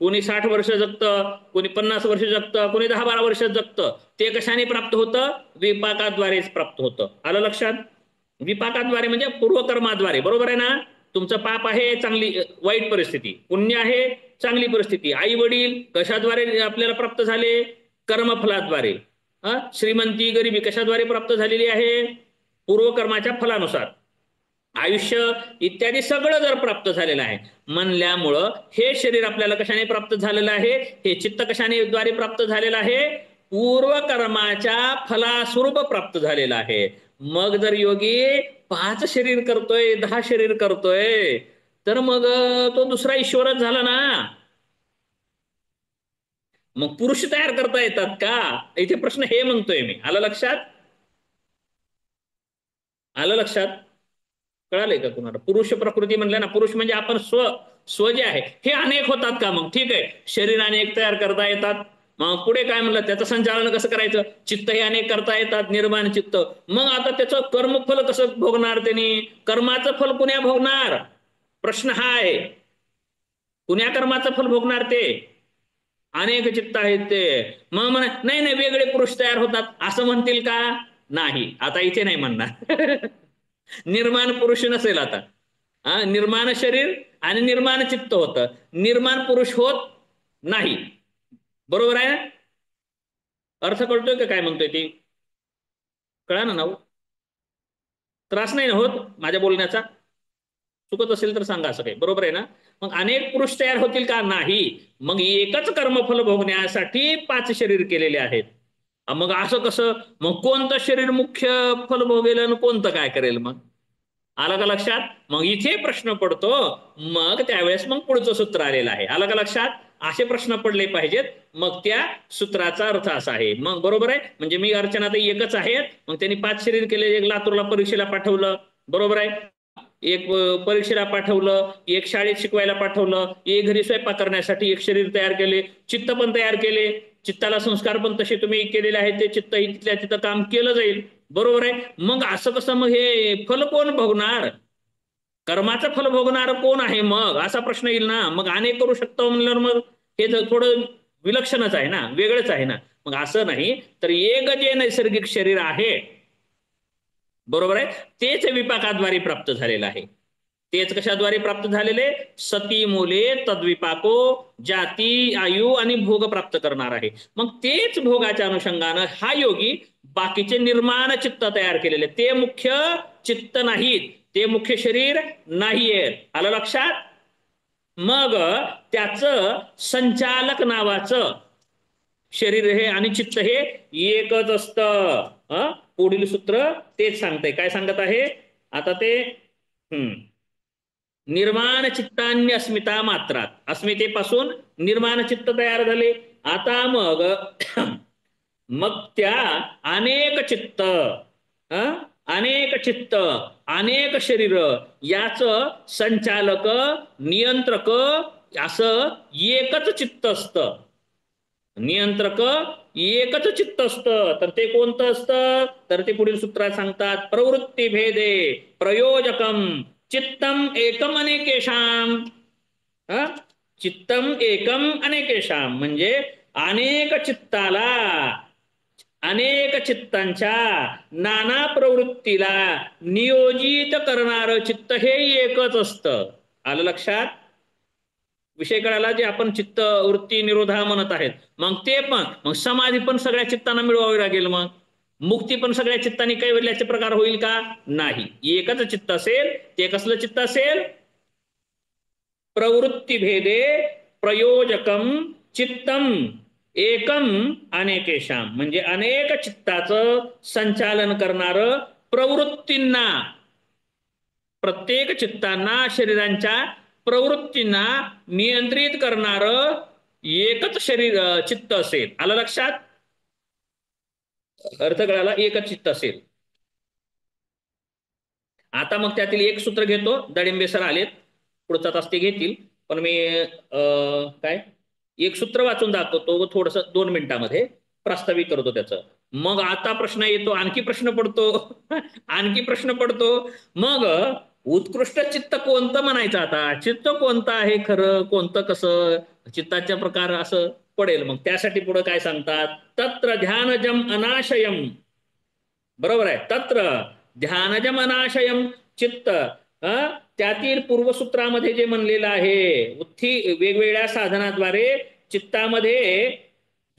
कोणी 60 वर्ष जगतं, कोणी 50 वर्ष जगतं, कोणी 10-12 वर्ष जगतं. ते कशाने प्राप्त होतं? विपाकाद्वारेच प्राप्त होतं. आलं लक्षात? विपाकाद्वारे म्हणजे पूर्वकर्माद्वारे, बरोबर आहे ना? तुमचं पाप आहे, चांगली वाईट परिस्थिती, पुण्य आहे, चांगली परिस्थिती. आई वडील कशाद्वारे आपल्याला प्राप्त झाले? कर्मफलाद्वारे. श्रीमंती गरिबी कशाद्वारे प्राप्त झालेली आहे? पूर्वकर्माच्या फलानुसार. आयुष्य इत्यादी सगळं जर प्राप्त झालेलं आहे म्हणल्यामुळं हे शरीर आपल्याला कशाने प्राप्त झालेलं आहे? हे चित्त कशाने द्वारे प्राप्त झालेलं आहे? पूर्वकर्माच्या फलास्वरूप प्राप्त झालेलं आहे. मग जर योगी 5 शरीर करतोय, 10 शरीर करतोय, तर मग तो दुसरा ईश्वरच झाला ना. मग पुरुष तयार करता येतात का? इथे प्रश्न हे म्हणतोय मी. आलं लक्षात? आलं लक्षात? कळालंय का तुम्हाला? पुरुष प्रकृती म्हणलं ना, पुरुष म्हणजे आपण स्व जे आहे हे अनेक होतात का? मग ठीक आहे, शरीर अनेक तयार करता येतात. मग पुढे काय म्हणलं? त्याचं संचालन कसं करायचं? चित्त हे अनेक करता येतात, निर्माण चित्त. मग आता त्याचं कर्मफल कसं भोगणार त्यांनी? कर्माचं फल पुण्या भोगणार? प्रश्न हा आहे. पुण्या कर्माचं फल भोगणार ते? अनेक चित्त आहेत ते. मग म्हणा नाही नाही वेगळे पुरुष तयार होतात असं म्हणतील का? नाही, आता इथे नाही म्हणणार. निर्माण पुरुष नसेल आता. निर्माण शरीर आणि निर्माण चित्त होतं, निर्माण पुरुष होत नाही. बरोबर आहे? अर्थ कळतोय का काय म्हणतोय ती? कळा ना? त्रास नाही ना होत माझ्या बोलण्याचा? चुकत असेल तर सांगा असं काही, बरोबर आहे ना? मग अनेक पुरुष तयार होतील का? नाही. मग एकच कर्मफल भोगण्यासाठी 5 शरीर केलेले आहेत. मग असं कसं? मग कोणतं शरीर मुख्य फल भोगेल आणि कोणतं काय करेल? मग आलं का लक्षात? मग इथे प्रश्न पडतो. मग त्यावेळेस मग पुढचं सूत्र आलेलं आहे. आलं का लक्षात? असे प्रश्न पडले पाहिजेत. मग त्या सूत्राचा अर्थ असा आहे. मग बरोबर आहे, म्हणजे मी अर्चना तर एकच आहेत, मग त्यांनी 5 शरीर केले. एक लातूरला परीक्षेला पाठवलं, बरोबर आहे, एक परीक्षेला पाठवलं, एक शाळेत शिकवायला पाठवलं, एक घरी स्वयंपाक करण्यासाठी एक शरीर तयार केले, चित्त पण तयार केले. चित्ताला संस्कार पण तसे तुम्ही केलेले आहेत, ते चित्त तिथल्या तिथं काम केलं जाईल, बरोबर आहे. मग असं कसं? मग हे फल कोण भोगणार? कर्माचं फल भोगणारं कोण आहे मग, असा प्रश्न येईल ना. मग अनेक करू शकतो म्हणल्यावर मग हे थोडं विलक्षणच आहे ना, वेगळंच आहे ना. मग असं नाही तर एक जे नैसर्गिक शरीर आहे, बरोबर आहे, तेच विपाकाद्वारे प्राप्त झालेलं आहे. तेच कशाद्वारे प्राप्त झालेले, सती मूले तद्विपाको, जाती आयु आणि भोग प्राप्त करणार आहे. मग तेच भोगाच्या अनुषंगानं हा योगी बाकीचे निर्माण चित्त तयार केलेले, ते मुख्य चित्त नाहीत, ते मुख्य शरीर नाहीये. आलं लक्षात. मग त्याचं संचालक नावाचं शरीर हे आणि चित्त हे एकच असतं. पुढील सूत्र तेच सांगतंय. काय सांगत आहे आता ते, निर्माण चित्तान्य अस्मिता मात्रात, अस्मितेपासून निर्माण चित्त तयार झाले. आता मग मग त्या अनेक चित्त, अनेक चित्त, अनेक शरीर याच संचालक नियंत्रक असं एकच चित्त असतं. नियंत्रक एकच चित्त असतं. तर ते कोणतं असतं, तर ते पुढील सूत्रात सांगतात, प्रवृत्ती भेदे प्रयोजकम चित्तम एकम अनेकेशाम. चित्तम एकम अनेकेशाम म्हणजे अनेक चित्ताला, अनेक चित्तांच्या नाना प्रवृत्तीला नियोजित करणारं चित्त हे एकच असतं. आलं लक्षात. विषय कळाला. जे आपण चित्त वृत्ती निरोधा म्हणत आहेत, मग ते पण, मग समाधी पण सगळ्या चित्तांना मिळवावी लागेल. मग मुक्ती पण सगळ्या चित्तांनी कैवल्याचे प्रकार होईल का, नाही. एकच चित्त असेल, ते कसलं चित्त असेल, प्रवृत्ती भेदे प्रयोजकम चित्तम एकम अनेकेशाम म्हणजे अनेक चित्ताचं संचालन करणारं, प्रवृत्तींना, प्रत्येक चित्तांना, शरीरांच्या प्रवृत्तींना नियंत्रित करणारं एकच शरीर चित्त असेल. आलं लक्षात. अर्थ कळाला. एकच चित्त असेल. आता मग त्यातील एक सूत्र घेतो. दाडिंबे सर आलेत, पुढचा तास ते घेतील, पण मी काय एक सूत्र वाचून दाखवतो थोडस 2 मिनिटांमध्ये, प्रास्ताविक करतो त्याचं. मग आता प्रश्न येतो, आणखी प्रश्न पडतो आणखी प्रश्न पडतो. मग उत्कृष्ट चित्त कोणतं म्हणायचं, आता चित्त कोणतं आहे खरं, कोणतं कसं, चित्ताच्या प्रकार असं पडेल. मग त्यासाठी पुढे काय सांगतात, तत्र ध्यानजम अनाशयम. बरोबर आहे. तत्र ध्यानजम अनाशयम चित्त. त्यातील पूर्वसूत्रामध्ये जे म्हणलेलं आहे, उत्थी वेगवेगळ्या साधनाद्वारे चित्तामध्ये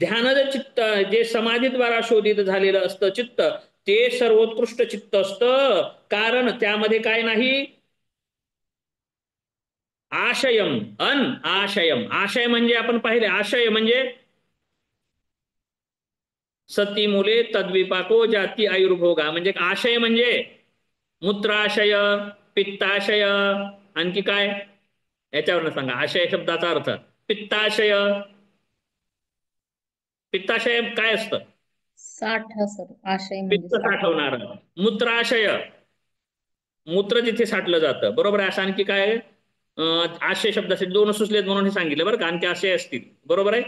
ध्यानज चित्त जे समाधीद्वारा शोधित झालेलं असतं चित्त, ते सर्वोत्कृष्ट चित्त असतं. कारण त्यामध्ये काय नाही, आशयम अन आशयम. आशय म्हणजे आपण पाहिले, आशय म्हणजे सती मुले तद्विपाको जाती आयुर्भोगा. म्हणजे आशय म्हणजे मूत्राशय, पित्ताशय, आणखी काय याच्यावर सांगा. आशय शब्दाचा अर्थ पित्ताशय. पित्ताशय काय असतं, साठ सर. आशय म्हणजे पित्त साठवणार. मूत्राशय, मूत्र जिथे साठलं जातं, बरोबर आहे. असं आणखी काय, आशय शब्दासाठी 2 सुचलेत म्हणून हे सांगितलं बरं का, आणखी आशय असतील, बरोबर आहे.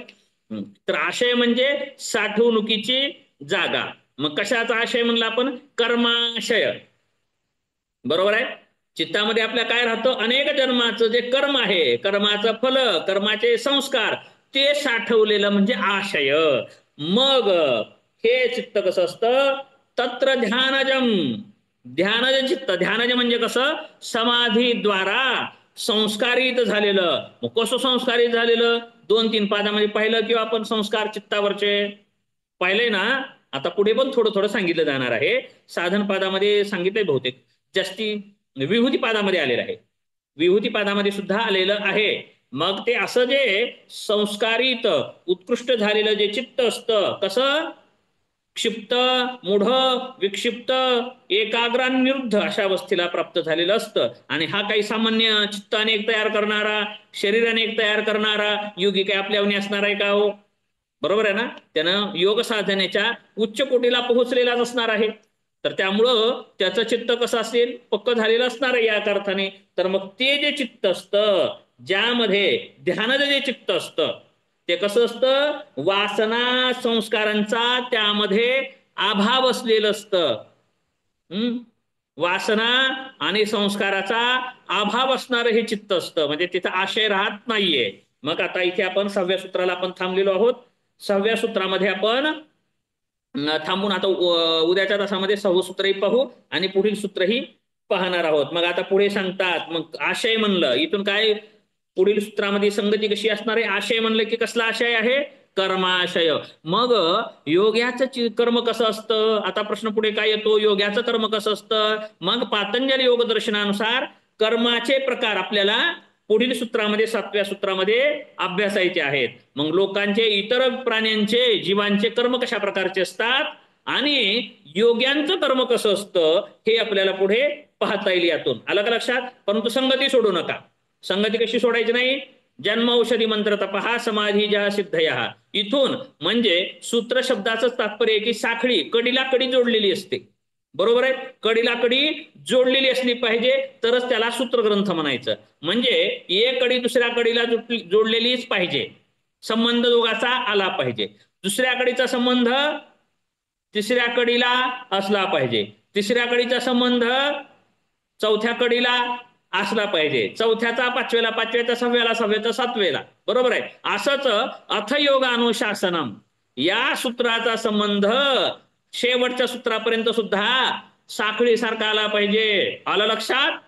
तर आशय म्हणजे साठवणुकीची जागा. मग कशाचा आशय म्हणला आपण, कर्माशय, बरोबर आहे. चित्तामध्ये आपल्या काय राहतं, अनेक जन्माचं जे कर्म आहे, कर्माचं फल, कर्माचे संस्कार, ते साठवलेलं म्हणजे आशय. मग हे चित्त कसं असतं, तत्र ध्यानजम, ध्यानज चित्त. ध्यानज म्हणजे कसं, समाधीद्वारा संस्कारित झालेलं. मग कसं संस्कारित झालेलं, 2-3 पादामध्ये पाहिलं किंवा आपण संस्कार चित्तावरचे पाहिले ना. आता पुढे पण थोडं थोडं सांगितलं जाणार आहे. साधन पादामध्ये सांगितलंय बहुतेक, जास्ती विभूती पादामध्ये आलेलं आहे, विभूती पादामध्ये सुद्धा आलेलं आहे. मग ते असं जे संस्कारित उत्कृष्ट झालेलं जे चित्त असतं, कसं क्षिप्त, मूढ, विक्षिप्त, एकाग्रानिरुद्ध अशा अवस्थेला प्राप्त झालेलं असतं. आणि हा काही सामान्य चित्त अनेक तयार करणारा, शरीर अनेक तयार करणारा योगी काय आपल्यावनी असणार आहे का हो, बरोबर आहे ना. त्यानं योग साधनेच्या उच्च कोटीला पोहोचलेलाच असणार आहे. तर त्यामुळं त्याचं चित्त कसं असेल, पक्क झालेलं असणार आहे या अर्थाने. तर मग ते जे चित्त असतं, ज्यामध्ये ध्यानज जे चित्त असतं, ते कसं असतं, वासना संस्कारांचा त्यामध्ये अभाव असलेलं असतं. वासना आणि संस्काराचा अभाव असणारं हे चित्त असतं, म्हणजे तिथं आशय राहत नाहीये. मग आता इथे आपण 6व्या सूत्राला आपण थांबलेलो आहोत. 6व्या सूत्रामध्ये आपण थांबून आता उद्याच्या तासामध्ये 6वं सूत्रही पाहू आणि पुढील सूत्रही पाहणार आहोत. मग आता पुढे सांगतात, मग आशय म्हणलं इथून काय पुढील सूत्रामध्ये संगती कशी असणार आहे. आशय म्हणलं की कसला आशय आहे, कर्माशय. मग योग्याचं कर्म कसं असतं, आता प्रश्न पुढे काय येतो, योग्याचं कर्म कसं असतं. मग पातंजल योग दर्शनानुसार कर्माचे प्रकार आपल्याला पुढील सूत्रामध्ये 7व्या सूत्रामध्ये अभ्यासायचे आहेत. मग लोकांचे, इतर प्राण्यांचे, जीवांचे कर्म कशा प्रकारचे असतात आणि योग्यांचं कर्म कसं असतं हे आपल्याला पुढे पाहता येईल यातून. आलं का लक्षात. परंतु संगती सोडू नका. संगती कशी सोडायची नाही, जन्म औषधी मंत्र तपहा समाधी ज्या सिद्धया. इथून म्हणजे सूत्र शब्दाचं तात्पर्य आहे की साखळी कडीला कडी जोडलेली असते. बरोबर आहे, कडीला कडी जोडलेली असली पाहिजे तरच त्याला सूत्रग्रंथ म्हणायचं. म्हणजे एक कडी दुसऱ्या कडीला जोडलेलीच पाहिजे, संबंध दोघाचा आला पाहिजे. दुसऱ्या कडीचा संबंध तिसऱ्या कडीला असला पाहिजे, तिसऱ्या कडीचा संबंध चौथ्या कडीला असला पाहिजे, चौथ्याचा पाचव्याला, पाचव्याचा सहाव्याला, सहाव्याचा सातव्याला. बरोबर आहे. असंच अथयोगानुशासनम या सूत्राचा संबंध शेवटच्या सूत्रापर्यंत सुद्धा साखळीसारखा आला पाहिजे. आलं लक्षात,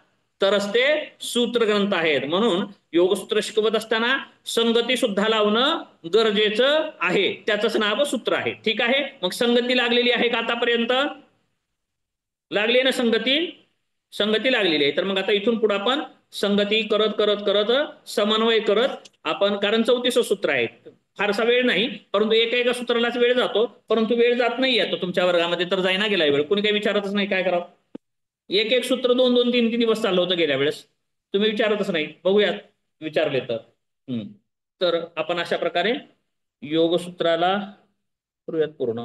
तरच ते सूत्रग्रंथ आहेत. म्हणून योगसूत्र शिकवत असताना संगती सुद्धा लावणं गरजेचं आहे, त्याचंच नाव सूत्र आहे. ठीक आहे. मग संगती लागलेली आहे का आतापर्यंत, लागली ना संगती, संगती लागलेली आहे. तर मग आता इथून पुढे आपण संगती करत करत करत समन्वय करत आपण, कारण 34 सूत्र आहे, फारसा वेळ नाही, परंतु एका सूत्रालाच वेळ जातो. परंतु वेळ जात नाही आता तुमच्या वर्गामध्ये, तर जाईना गेला वेळ, कोणी काही विचारतच नाही काय करावं. एक सूत्र 2-2, 3-3 दिवस चाललं होतं गेल्या वेळेस, तुम्ही विचारतच नाही. बघूयात विचारले तर. तर आपण अशा प्रकारे योगसूत्राला करूयात पूर्ण.